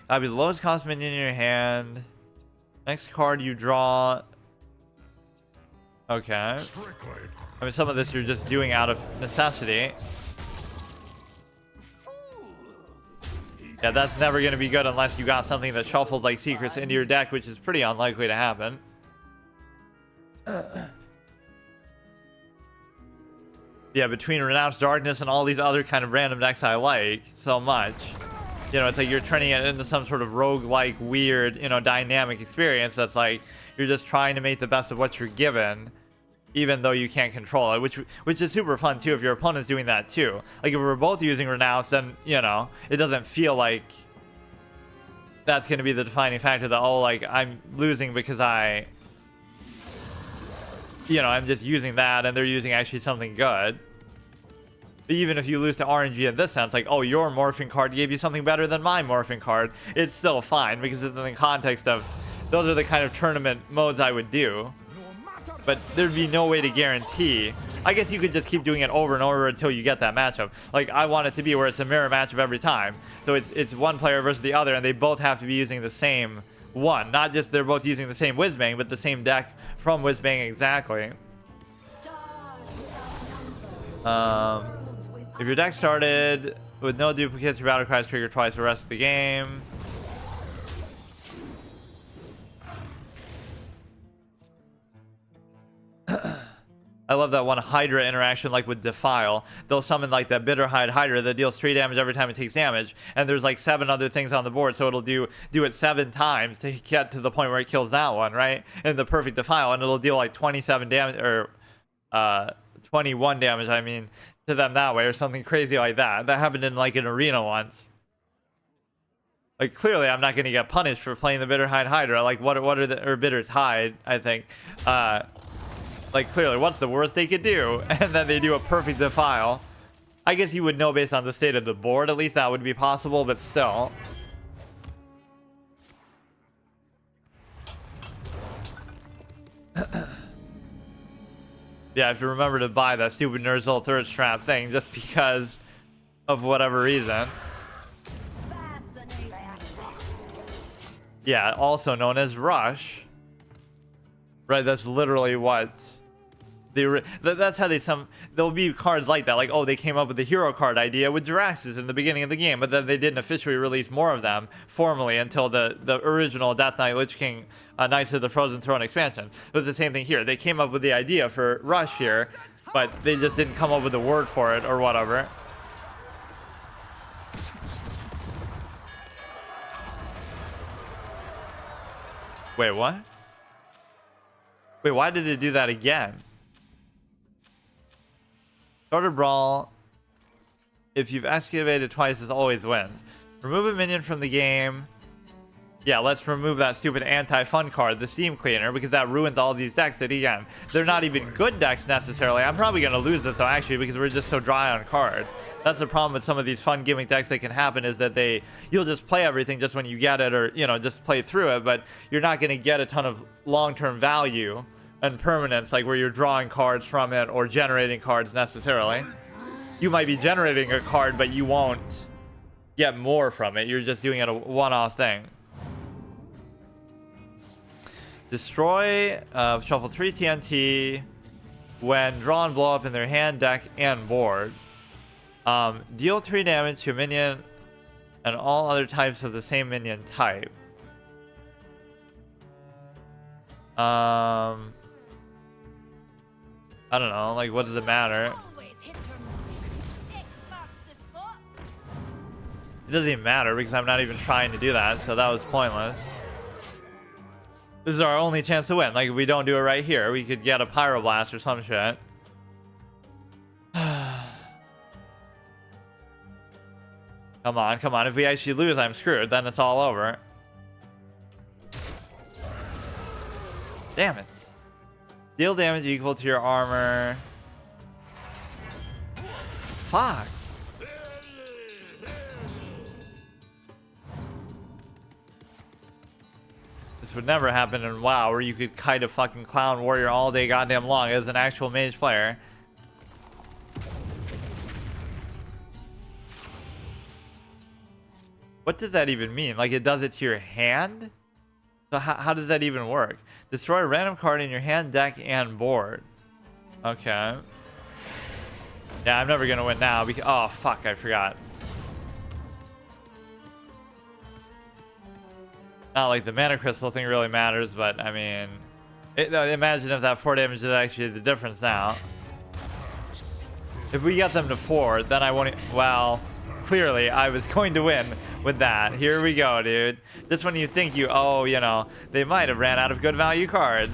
That'd be the lowest cost minion in your hand. Next card you draw. Okay. I mean, some of this you're just doing out of necessity. Yeah, that's never going to be good unless you got something that shuffled like secrets into your deck, which is pretty unlikely to happen. Yeah, between Renounced Darkness and all these other kind of random decks I like so much. You know, it's like you're turning it into some sort of roguelike, weird, you know, dynamic experience that's like you're just trying to make the best of what you're given, even though you can't control it, which is super fun too if your opponent's doing that too. Like if we're both using Renounce, then, you know, it doesn't feel like that's going to be the defining factor that, oh, like I'm losing because I'm just using that and they're using actually something good. But even if you lose to RNG in this sense, like, oh, your morphing card gave you something better than my morphing card, it's still fine because it's in the context of those are the kind of tournament modes I would do. But there'd be no way to guarantee. I guess you could just keep doing it over and over until you get that matchup. Like, I want it to be where it's a mirror matchup every time. So it's one player versus the other, and they both have to be using the same one. Not just they're both using the same Whizbang, but the same deck from Whizbang exactly. If your deck started with no duplicates, your battle cries trigger twice the rest of the game. I love that one Hydra interaction, like with Defile. They'll summon like that Bitterhide Hydra that deals 3 damage every time it takes damage, and there's like 7 other things on the board, so it'll do it 7 times to get to the point where it kills that one, right? And the perfect Defile, and it'll deal like 27 damage, or 21 damage, I mean, to them that way, or something crazy like that. That happened in like an arena once. Like, clearly I'm not going to get punished for playing the Bitterhide Hydra. Like, what are the, or Bitter Tide, I think. Like, clearly, what's the worst they could do? And then they do a perfect defile. I guess you would know based on the state of the board. At least that would be possible, but still. Yeah, I have to remember to buy that stupid Ner'zhul thirst trap thing just because of whatever reason. Yeah, also known as Rush. Right, that's literally what that's how there'll be cards like that, like, oh, they came up with the hero card idea with Jiraxis in the beginning of the game, but then they didn't officially release more of them formally until the original Death Knight Lich King Knights of the Frozen Throne expansion. It was the same thing here. They came up with the idea for Rush here, but they just didn't come up with a word for it or whatever. Wait, what? Wait, why did it do that again? Starter Brawl, if you've excavated twice, it always wins. Remove a minion from the game. Yeah, let's remove that stupid anti-fun card, the Steam Cleaner, because that ruins all these decks that, again, they're not even good decks necessarily. I'm probably going to lose this, though, actually, because we're just so dry on cards. That's the problem with some of these fun gimmick decks that can happen, is that you'll just play everything just when you get it, or, you know, just play through it, but you're not going to get a ton of long-term value and permanence, like where you're drawing cards from it or generating cards necessarily. You might be generating a card, but you won't get more from it. You're just doing it a one-off thing. Destroy, shuffle 3 TNT when draw and blow up in their hand, deck, and board. Deal 3 damage to a minion and all other types of the same minion type. I don't know, like, what does it matter? It doesn't even matter because I'm not even trying to do that, so that was pointless. This is our only chance to win. Like, if we don't do it right here, we could get a Pyroblast or some shit. Come on, come on. If we actually lose, I'm screwed. Then it's all over. Damn it. Deal damage equal to your armor. Fuck. This would never happen in WoW, where you could kite a fucking clown warrior all day goddamn long as an actual mage player. What does that even mean? Like, it does it to your hand? So how does that even work? Destroy a random card in your hand, deck, and board. Okay. Yeah, I'm never gonna win now because... Oh, fuck, I forgot. Not like the mana crystal thing really matters, but I mean... imagine if that 4 damage is actually the difference now. If we get them to 4, then I won't... Well, clearly I was going to win with that. Here we go, dude. This one you think oh, you know, they might have ran out of good value cards.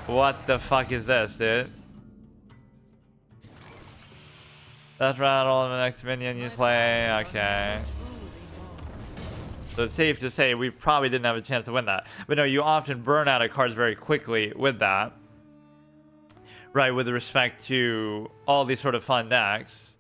What the fuck is this, dude? That's rattle the next minion you play. Okay. So it's safe to say we probably didn't have a chance to win that. But no, you often burn out of cards very quickly with that. Right, with respect to all these sort of fun decks.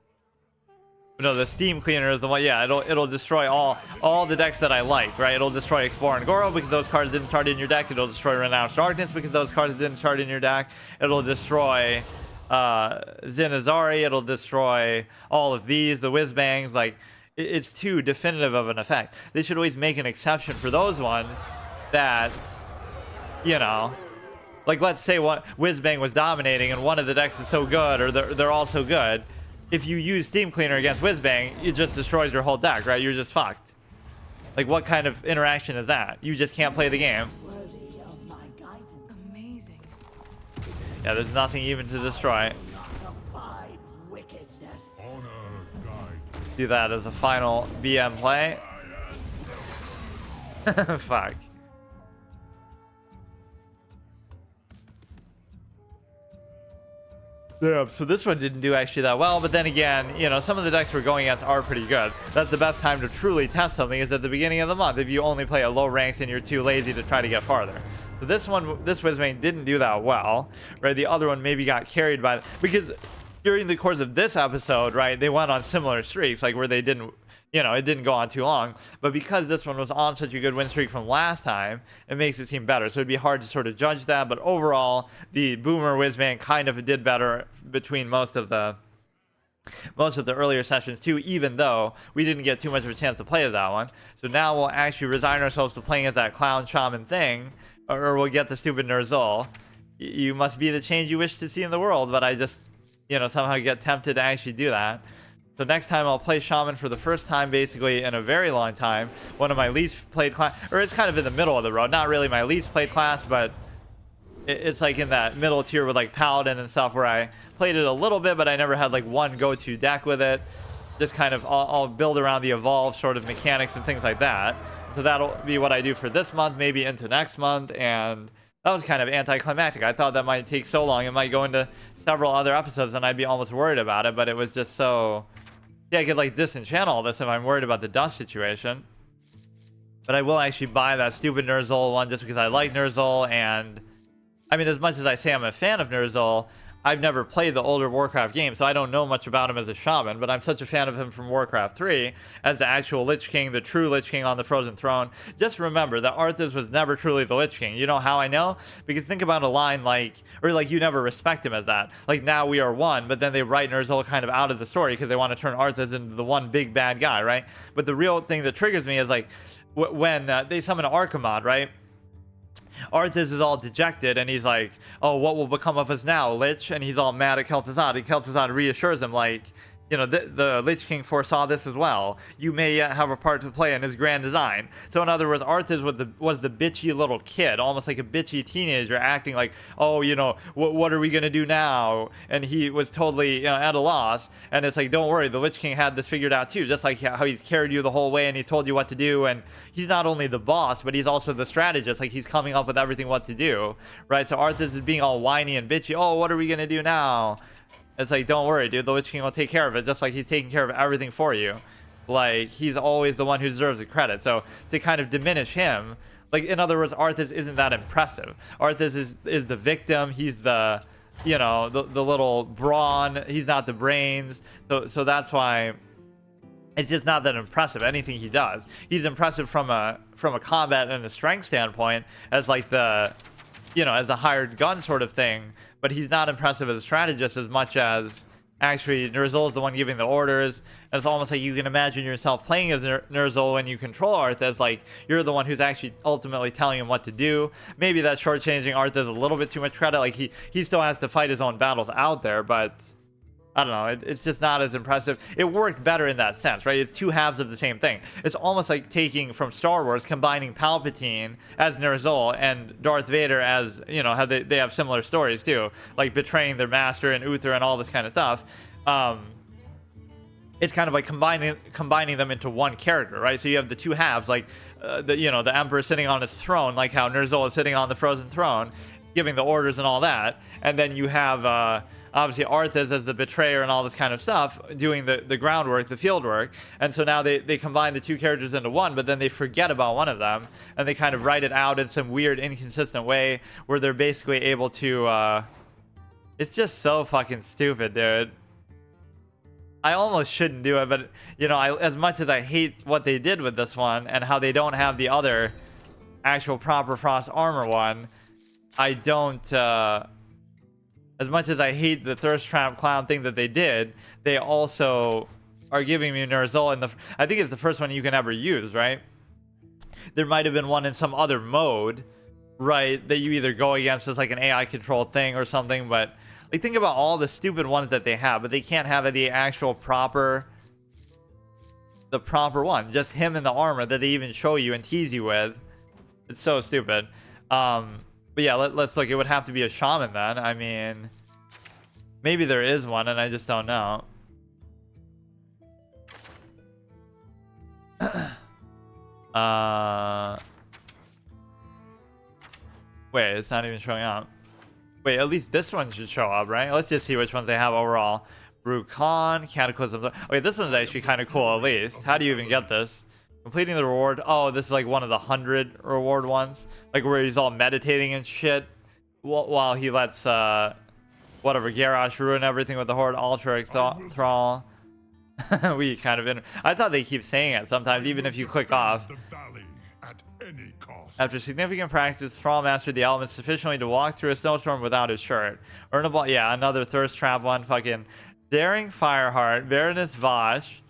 But no, the Steam Cleaner is the one, yeah, it'll destroy all the decks that I like, right? It'll destroy Explorer and Goro because those cards didn't start in your deck. It'll destroy Renounced Darkness because those cards didn't start in your deck. It'll destroy Zinazari. It'll destroy all of these, the Whizbangs, like... It's too definitive of an effect. They should always make an exception for those ones that, you know, like, let's say what Whizbang was dominating and one of the decks is so good, or they're all so good. If you use Steam Cleaner against Whizbang, it just destroys your whole deck, right? You're just fucked. Like, what kind of interaction is that? You just can't play the game. Amazing. Yeah, there's nothing even to destroy. Do that as a final BM play. Fuck. Yeah, so this one didn't do actually that well, but then again, you know, some of the decks we're going against are pretty good. That's the best time to truly test something, is at the beginning of the month, if you only play at low ranks and you're too lazy to try to get farther. So this Whizbang didn't do that well, right? The other one maybe got carried by, because during the course of this episode, right, they went on similar streaks, like where they didn't, it didn't go on too long. But because this one was on such a good win streak from last time, it makes it seem better. So it'd be hard to sort of judge that. But overall, the Boomer Whizbang kind of did better between most of the earlier sessions too, even though we didn't get too much of a chance to play as that one. So now we'll actually resign ourselves to playing as that clown shaman thing, or we'll get the stupid Nerzul. You must be the change you wish to see in the world, but I just, somehow get tempted to actually do that. So next time I'll play shaman for the first time basically in a very long time. One of my least played class, or it's kind of in the middle of the road. Not really my least played class, but it's like in that middle tier with like paladin and stuff, where I played it a little bit, but I never had like one go-to deck with it. Just kind of I'll build around the evolve sort of mechanics and things like that. So that'll be what I do for this month, maybe into next month. And that was kind of anticlimactic. I thought that might take so long. It might go into several other episodes and I'd be almost worried about it, but it was just so... Yeah, I could like disenchant all this if I'm worried about the dust situation. But I will actually buy that stupid Nerzul one just because I like Nerzul. And I mean, as much as I say I'm a fan of Nerzul, I've never played the older Warcraft game, so I don't know much about him as a shaman, but I'm such a fan of him from Warcraft 3 as the actual Lich King, the true Lich King on the Frozen Throne. Just remember that Arthas was never truly the Lich King. You know how I know? Because think about a line like, or like you never respect him as that. Like now we are one, but then they write Nerzul kind of out of the story because they want to turn Arthas into the one big bad guy, right? But the real thing that triggers me is like when they summon Archimod, right? Arthas is all dejected and he's like, oh, what will become of us now, Lich? And he's all mad at Kel'Thuzad, and Kel'Thuzad reassures him like, the Lich King foresaw this as well. You may yet have a part to play in his grand design. So in other words, Arthas was the bitchy little kid, almost like a bitchy teenager, acting like, oh, what are we gonna do now? And he was totally at a loss. And it's like, don't worry, the Lich King had this figured out too, just like how he's carried you the whole way and he's told you what to do. And he's not only the boss, but he's also the strategist. Like he's coming up with everything what to do, right? So Arthas is being all whiny and bitchy. Oh, what are we gonna do now? It's like, don't worry, dude. The Lich King will take care of it, just like he's taking care of everything for you. Like, he's always the one who deserves the credit. So, to kind of diminish him, like, in other words, Arthas isn't that impressive. Arthas is the victim. He's the, the little brawn. He's not the brains. So that's why it's just not that impressive, anything he does. He's impressive from a combat and a strength standpoint as, like, as a hired gun sort of thing. But he's not impressive as a strategist as much as actually Nerzul is the one giving the orders. And it's almost like you can imagine yourself playing as Nerzul when you control Arthas, like you're the one who's actually ultimately telling him what to do. Maybe that's shortchanging Arthas a little bit too much credit. Like he still has to fight his own battles out there, but I don't know. It's just not as impressive. It worked better in that sense, right? It's two halves of the same thing. It's almost like taking from Star Wars, combining Palpatine as Nerzul and Darth Vader as, how they have similar stories too, like betraying their master and Uther and all this kind of stuff. It's kind of like combining them into one character, right? So you have the two halves, like the Emperor sitting on his throne, like how Nerzul is sitting on the Frozen Throne, giving the orders and all that, and then you have obviously Arthas as the betrayer and all this kind of stuff, doing the groundwork, the field work. And so now they combine the two characters into one, but then they forget about one of them, and they kind of write it out in some weird, inconsistent way where they're basically able to... It's just so fucking stupid, dude. I almost shouldn't do it, but, as much as I hate what they did with this one and how they don't have the other actual proper Frost armor one, I don't... as much as I hate the Thirst Trap Clown thing that they did, they also are giving me Nerzul, and I think it's the first one you can ever use, right? There might have been one in some other mode, right, that you either go against as like an AI controlled thing or something, but like think about all the stupid ones that they have, but they can't have the actual proper one, just him in the armor that they even show you and tease you with. It's so stupid. But yeah, let's look. It would have to be a shaman then. I mean, maybe there is one and I just don't know. Wait, it's not even showing up. Wait, at least this one should show up, right? Let's just see which ones they have overall. Brucon, Cataclysm. Okay, this one's actually kind of cool at least. How do you even get this? Completing the reward. Oh, this is like one of the 100 reward ones. Like where he's all meditating and shit. While he lets, whatever, Garrosh ruin everything with the Horde Ultra Thrall. We kind of... I thought they keep saying it sometimes, even if you click off. The valley at any cost. After significant practice, Thrall mastered the elements sufficiently to walk through a snowstorm without his shirt. Earnable, yeah, another Thirst Trap one. Fucking Daring Fireheart, Baroness Vosh,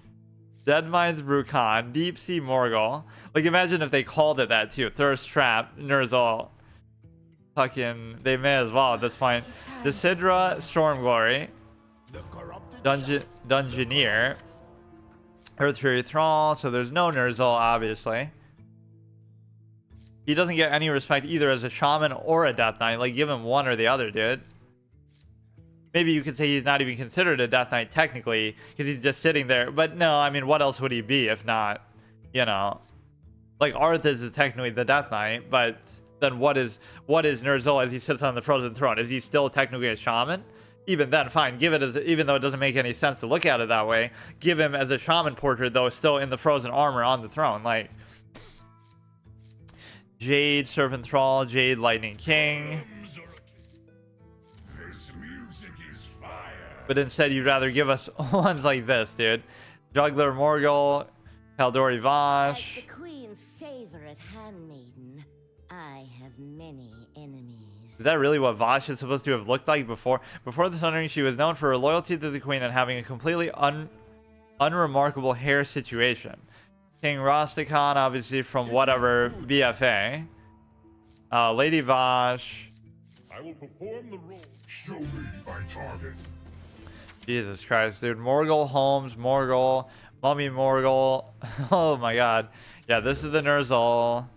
Deadmines Brucon, Deep Sea Morgul. Like, imagine if they called it that too. Thirst Trap, Ner'zhul. Fucking, they may as well at this point. Decidra Stormglory, The corrupted Dungeoneer, Earth Fury Thrall. So there's no Ner'zhul, obviously. He doesn't get any respect either as a shaman or a Death Knight. Like, give him one or the other, dude. Maybe you could say he's not even considered a Death Knight technically because he's just sitting there. But no, I mean, what else would he be if not, you know? Like, Arthas is technically the Death Knight, but then what is Ner'zhul as he sits on the frozen throne? Is he still technically a shaman? Even then, fine, give it as, even though it doesn't make any sense to look at it that way, give him as a shaman portrait, though, still in the frozen armor on the throne. Like, Jade Serpent Thrall, Jade Lightning King. This music is fire. But instead, you'd rather give us ones like this, dude. Juggler Morgul, Kaldori As Vosh. the queen's favorite handmaiden, I have many enemies. Is that really what Vosh is supposed to have looked like before? Before the Sun Ring, she was known for her loyalty to the queen and having a completely unremarkable hair situation. King Rastakhan, obviously from whatever BFA. Lady Vosh. I will perform the role. Show me my target. Jesus Christ, dude. Morgul Holmes, Morgul, Mummy Morgul. Oh my god. Yeah, this is the Ner'zhul.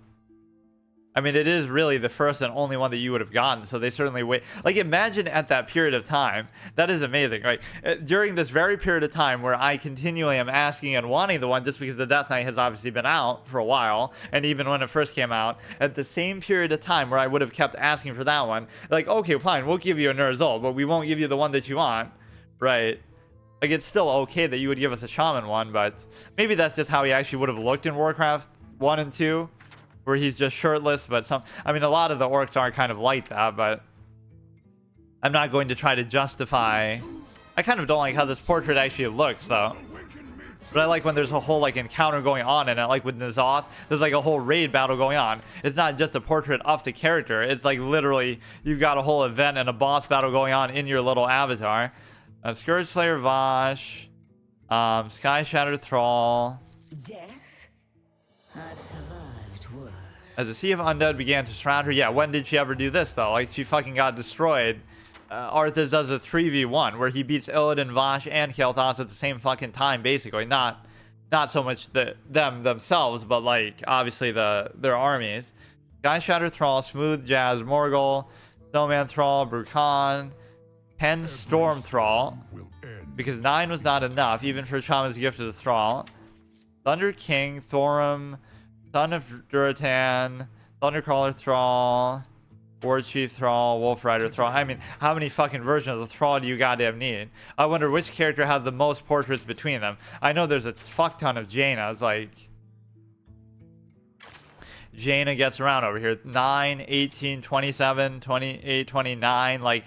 I mean, it is really the first and only one that you would have gotten, so they certainly wait. Like, imagine at that period of time. That is amazing, right? During this very period of time where I continually am asking and wanting the one just because the Death Knight has obviously been out for a while, and even when it first came out, at the same period of time where I would have kept asking for that one, like, okay, fine, we'll give you a Ner'zhul, but we won't give you the one that you want, right? Like, it's still okay that you would give us a Shaman one, but maybe that's just how he actually would have looked in Warcraft 1 and 2. Where he's just shirtless, but I mean, a lot of the orcs are kind of like that, but I'm not going to try to justify. I kind of don't like how this portrait actually looks, though. But I like when there's a whole, like, encounter going on in it, like with N'Zoth, there's like a whole raid battle going on. It's not just a portrait of the character, it's like literally you've got a whole event and a boss battle going on in your little avatar. Scourge Slayer Vosh, Sky Shattered Thrall. Death? I've survived worse. As a sea of undead began to surround her. Yeah, when did she ever do this, though? Like, she fucking got destroyed. Arthas does a 3v1 where he beats Illidan, Vosh, and Kael'thas at the same fucking time, basically. Not so much them themselves, but, like, obviously their armies. Sky Shatter Thrall, Smooth Jazz Morgul, Snowman Thrall, Brucon, 10 Storm Thrall, because 9 was not enough, even for Shaman's Gift of the Thrall. Thunder King, Thorum, Son of Duratan, Thundercrawler Thrall, War Chief Thrall, Wolf Rider Thrall. I mean, how many fucking versions of the Thrall do you goddamn need? I wonder which character has the most portraits between them. I know there's a fuck ton of Jaina's, like... Jaina gets around over here. 9, 18, 27, 28, 29. Like,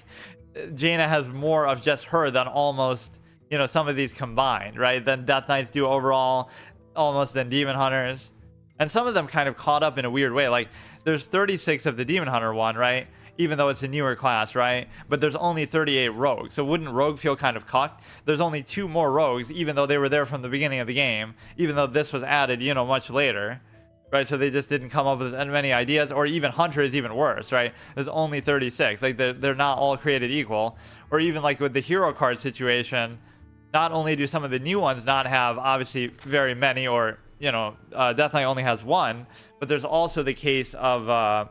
Jaina has more of just her than almost, you know, some of these combined, right? Than Death Knights do overall, almost than Demon Hunters. And some of them kind of caught up in a weird way. Like, there's 36 of the Demon Hunter one, right? Even though it's a newer class, right? But there's only 38 rogues. So wouldn't rogue feel kind of cucked? There's only 2 more rogues, even though they were there from the beginning of the game. Even though this was added, you know, much later. Right? So they just didn't come up with as many ideas. Or even Hunter is even worse, right? There's only 36. Like, they're not all created equal. Or even like with the hero card situation, not only do some of the new ones not have, obviously, very many, or... you know, Death Knight only has 1, but there's also the case of,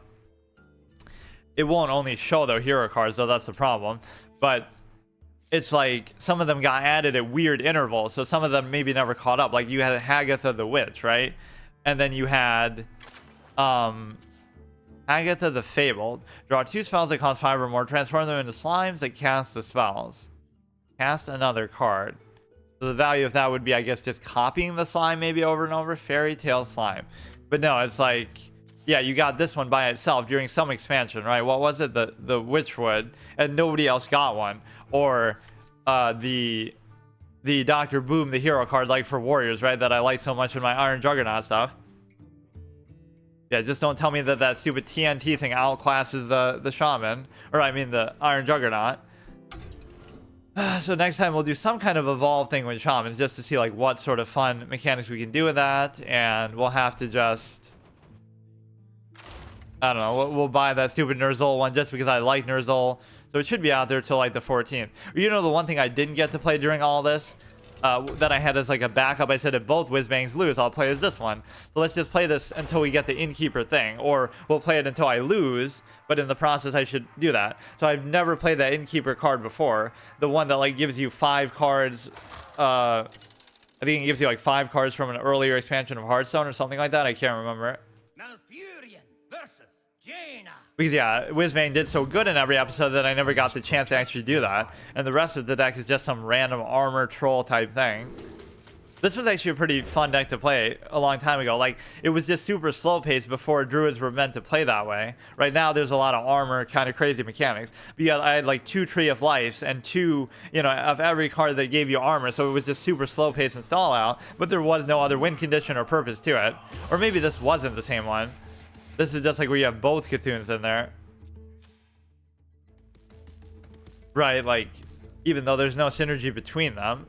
it won't only show their hero cards, though that's the problem, but it's like, some of them got added at weird intervals, so some of them maybe never caught up, like you had Hagatha the Witch, right? And then you had, Hagatha the Fabled. Draw 2 spells that cost 5 or more, transform them into slimes that cast the spells. Cast another card. So the value of that would be, I guess, just copying the slime maybe over and over. Fairy tale slime. But no, it's like, yeah, you got this one by itself during some expansion, right? What was it? The Witchwood, and nobody else got one. Or the Dr. Boom, the hero card, like for warriors, right? That I like so much in my Iron Juggernaut stuff. Yeah, just don't tell me that that stupid TNT thing outclasses the Shaman. Or I mean the Iron Juggernaut. So next time we'll do some kind of evolve thing with Shamans just to see like what sort of fun mechanics we can do with that. And we'll have to just... I don't know, we'll buy that stupid Ner'zhul one just because I like Ner'zhul. So it should be out there till like the 14th. You know, the one thing I didn't get to play during all this, that I had as like a backup, I said if both Whizbangs lose, I'll play as this one. So let's just play this until we get the Innkeeper thing. Or we'll play it until I lose, but in the process I should do that. So I've never played that Innkeeper card before. The one that like gives you 5 cards, I think it gives you like 5 cards from an earlier expansion of Hearthstone or something like that. I can't remember. Malfurion versus Jaina. Because yeah, Whizbang did so good in every episode that I never got the chance to actually do that. And the rest of the deck is just some random armor troll type thing. This was actually a pretty fun deck to play a long time ago. Like, it was just super slow paced before druids were meant to play that way. Right now, there's a lot of armor, kind of crazy mechanics. But yeah, I had like 2 Tree of Lives and 2, you know, of every card that gave you armor. So it was just super slow paced and stall out. But there was no other win condition or purpose to it. Or maybe this wasn't the same one. This is just like where you have both Cthunes in there. Right, like, even though there's no synergy between them.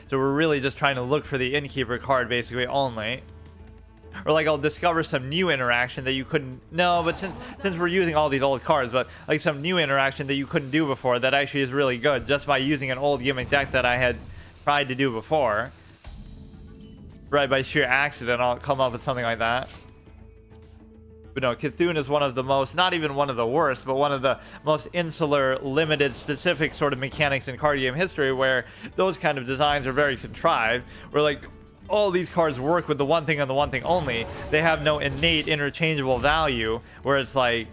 So we're really just trying to look for the Innkeeper card basically only. Or like I'll discover some new interaction that you couldn't... No, but since we're using all these old cards, but like some new interaction that you couldn't do before that actually is really good just by using an old gimmick deck that I had tried to do before. Right, by sheer accident I'll come up with something like that. But no, Cthulhu is one of the most, not even one of the worst, but one of the most insular, limited, specific sort of mechanics in card game history where those kind of designs are very contrived, where like all these cards work with the one thing and the one thing only. They have no innate interchangeable value where it's like,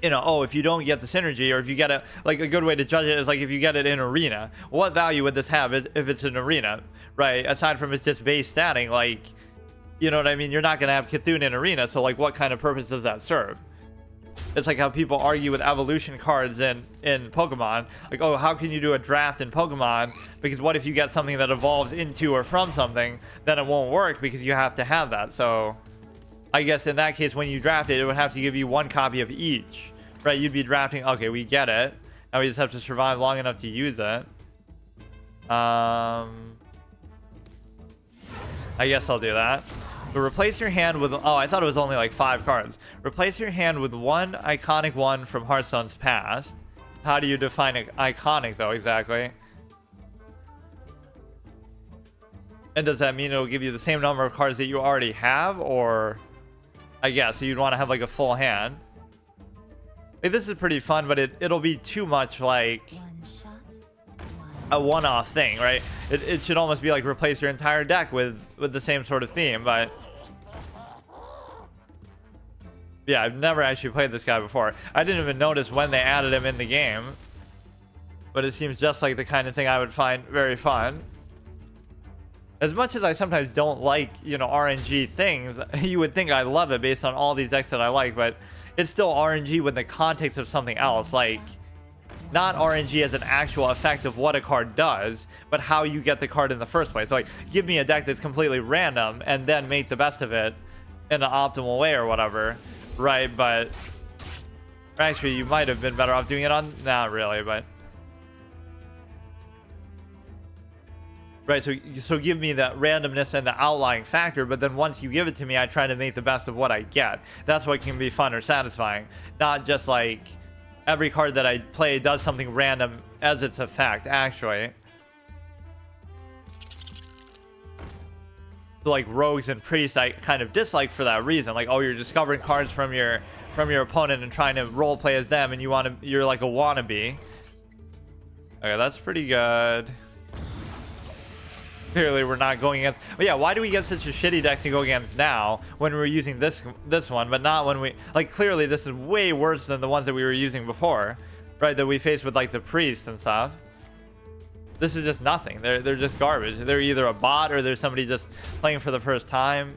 you know, oh, if you don't get the synergy, or if you get it, like a good way to judge it is like if you get it in arena, what value would this have if it's an arena, right? Aside from it's just base statting, like, you know what I mean? You're not going to have Cthulhu in arena, so like what kind of purpose does that serve? It's like how people argue with evolution cards in Pokemon. Like, oh, how can you do a draft in Pokemon? Because what if you get something that evolves into or from something, then it won't work because you have to have that. So I guess in that case, when you draft it, it would have to give you 1 copy of each, right? You'd be drafting, okay, we get it. Now we just have to survive long enough to use it. I guess I'll do that. So replace your hand with... Oh, I thought it was only like 5 cards. Replace your hand with 1 iconic one from Hearthstone's past. How do you define iconic, though, exactly? And does that mean it'll give you the same number of cards that you already have? Or... I guess, so you'd want to have like a full hand. Like, this is pretty fun, but it'll be too much like... a one-off thing, right? It should almost be like replace your entire deck with the same sort of theme, but yeah, I've never actually played this guy before. I didn't even notice when they added him in the game, but it seems just like the kind of thing I would find very fun. As much as I sometimes don't like, you know, RNG things, you would think I love it based on all these decks that I like, but it's still RNG with the context of something else, like not RNG as an actual effect of what a card does, but how you get the card in the first place. So, like, give me a deck that's completely random and then make the best of it in an optimal way or whatever, right? But actually, you might have been better off doing it on... Not really, but... Right, so give me that randomness and the outlying factor, but then once you give it to me, I try to make the best of what I get. That's what can be fun or satisfying. Not just like... every card that I play does something random as its effect, actually. So like rogues and priests, I kind of dislike for that reason. Like, oh, you're discovering cards from your opponent and trying to role play as them, and you're like a wannabe. Okay, that's pretty good. Clearly we're not going against. But yeah, why do we get such a shitty deck to go against now when we're using this one, but not when we like? Clearly this is way worse than the ones that we were using before, right? That we faced with like the priest and stuff. This is just nothing. They're just garbage. They're either a bot or there's somebody just playing for the first time.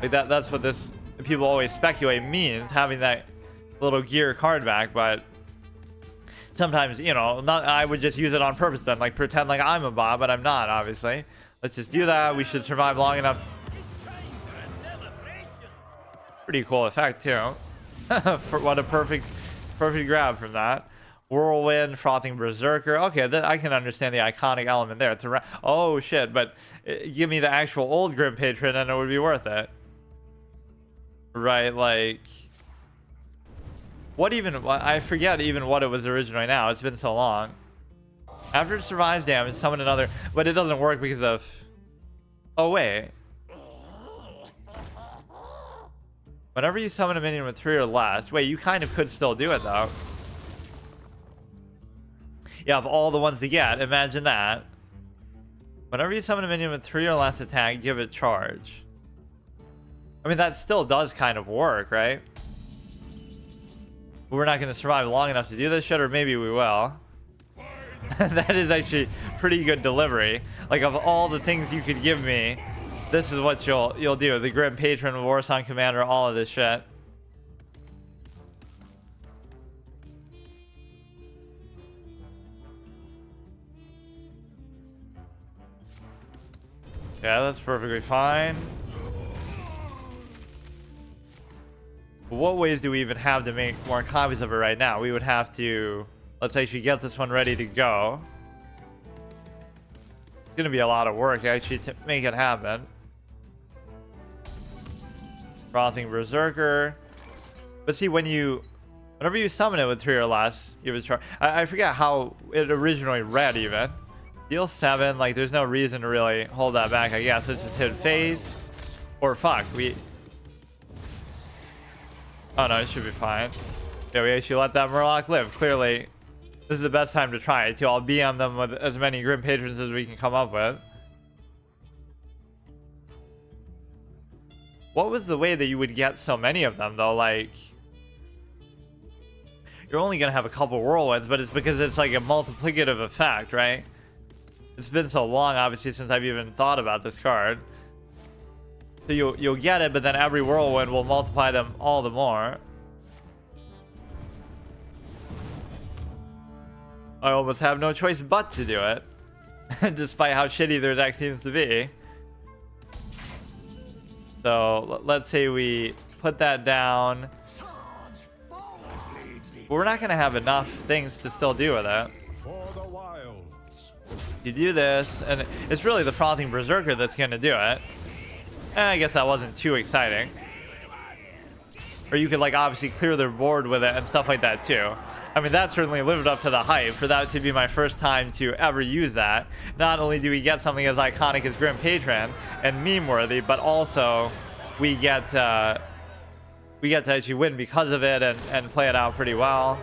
Like that's what this people always speculate means, having that little gear card back, but sometimes, you know, I would just use it on purpose then, like pretend like I'm a bot, but I'm not, obviously. Let's just do that. We should survive long enough. Pretty cool effect too. For what a perfect grab from that. Whirlwind, Frothing Berserker. Okay, I can understand the iconic element there. Oh shit, but give me the actual old Grim Patron and it would be worth it. Right, like... I forget even what it was originally now. It's been so long. After it survives damage, summon another... But it doesn't work because of... Oh, wait. Whenever you summon a minion with 3 or less... Wait, you kind of could still do it, though. Yeah, of all the ones to get, imagine that. Whenever you summon a minion with 3 or less attack, give it charge. I mean, that still does kind of work, right? We're not going to survive long enough to do this shit, or maybe we will. That is actually pretty good delivery. Like, of all the things you could give me, this is what you'll do. The Grim Patron, Warsong Commander, all of this shit. Yeah, that's perfectly fine. What ways do we even have to make more copies of it right now? We would have to... Let's actually get this one ready to go. It's gonna be a lot of work actually to make it happen. Frothing Berserker. But see, whenever you summon it with 3 or less, give it a charge. I forget how it originally read even. Deal 7, like there's no reason to really hold that back, I guess. Let's just hit phase. Or fuck, oh no, it should be fine. Yeah, we actually let that Murloc live. Clearly, this is the best time to try it too. I'll BM them with as many Grim Patrons as we can come up with. What was the way that you would get so many of them though? Like, you're only gonna have a couple Whirlwinds, but it's because it's like a multiplicative effect, right? It's been so long, obviously, since I've even thought about this card. So you'll get it, but then every Whirlwind will multiply them all the more. I almost have no choice but to do it. Despite how shitty their deck seems to be. So let's say we put that down. We're not going to have enough things to still do with it. You do this, and it's really the Frothing Berserker that's going to do it. And I guess that wasn't too exciting. Or you could like obviously clear their board with it and stuff like that too. I mean, that certainly lived up to the hype for that to be my first time to ever use that. Not only do we get something as iconic as Grim Patron and meme worthy, but also we get to actually win because of it and play it out pretty well.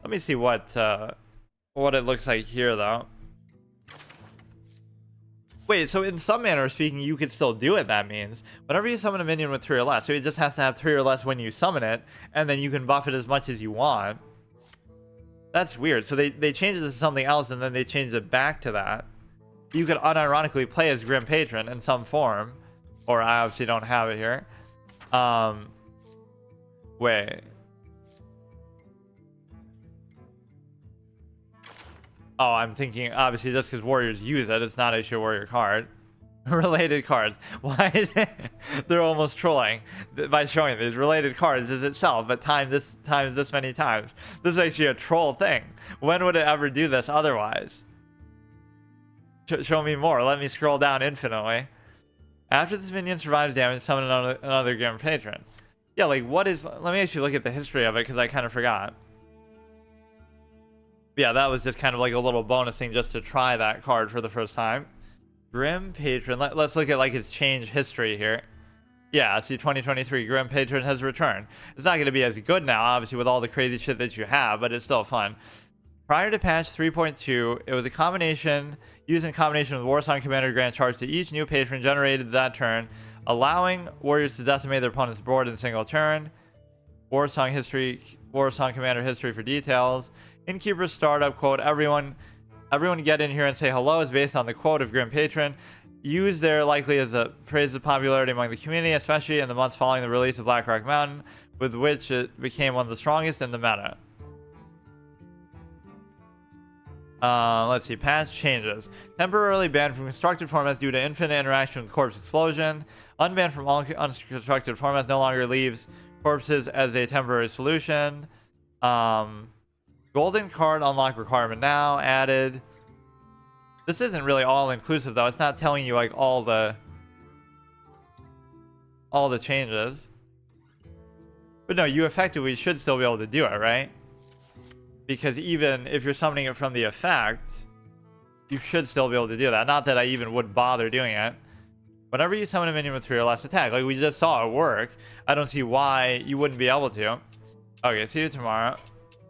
Let me see what it looks like here though. Wait, so in some manner of speaking, you could still do it, that means. Whenever you summon a minion with 3 or less, so it just has to have 3 or less when you summon it, and then you can buff it as much as you want. That's weird. So they changed it to something else, and then they changed it back to that. You could unironically play as Grim Patron in some form. Or I obviously don't have it here. Wait. Oh, I'm thinking, obviously, just because warriors use it, it's not actually a warrior card. Related cards. Why? They're almost trolling by showing these related cards as itself, but times this many times. This is actually a troll thing. When would it ever do this otherwise? Show me more. Let me scroll down infinitely. After this minion survives damage, summon another Grim Patron. Yeah, like what is... Let me actually look at the history of it, because I kind of forgot. Yeah, that was just kind of like a little bonus thing just to try that card for the first time. Grim Patron. Let's look at like his change history here. Yeah, see, 2023 Grim Patron has returned. It's not going to be as good now, obviously, with all the crazy shit that you have, but it's still fun. Prior to patch 3.2, it was a combination, used in combination with Warsong Commander to grant charge to each new patron generated that turn, allowing warriors to decimate their opponent's board in a single turn. Warsong Commander history for details. Innkeeper's startup quote, everyone get in here and say hello is based on the quote of Grim Patron. Used there likely as a praise of popularity among the community, especially in the months following the release of Blackrock Mountain, with which it became one of the strongest in the meta. Let's see, patch changes. Temporarily banned from constructed formats due to infinite interaction with corpse explosion. Unbanned from all unconstructed formats, no longer leaves corpses as a temporary solution. Golden card unlock requirement now added. This isn't really all inclusive though. It's not telling you like all the changes. But no, you effectively should still be able to do it, right? Because even if you're summoning it from the effect, you should still be able to do that. Not that I even would bother doing it. Whenever you summon a minion with 3 or less attack, like we just saw it work, I don't see why you wouldn't be able to. Okay, see you tomorrow.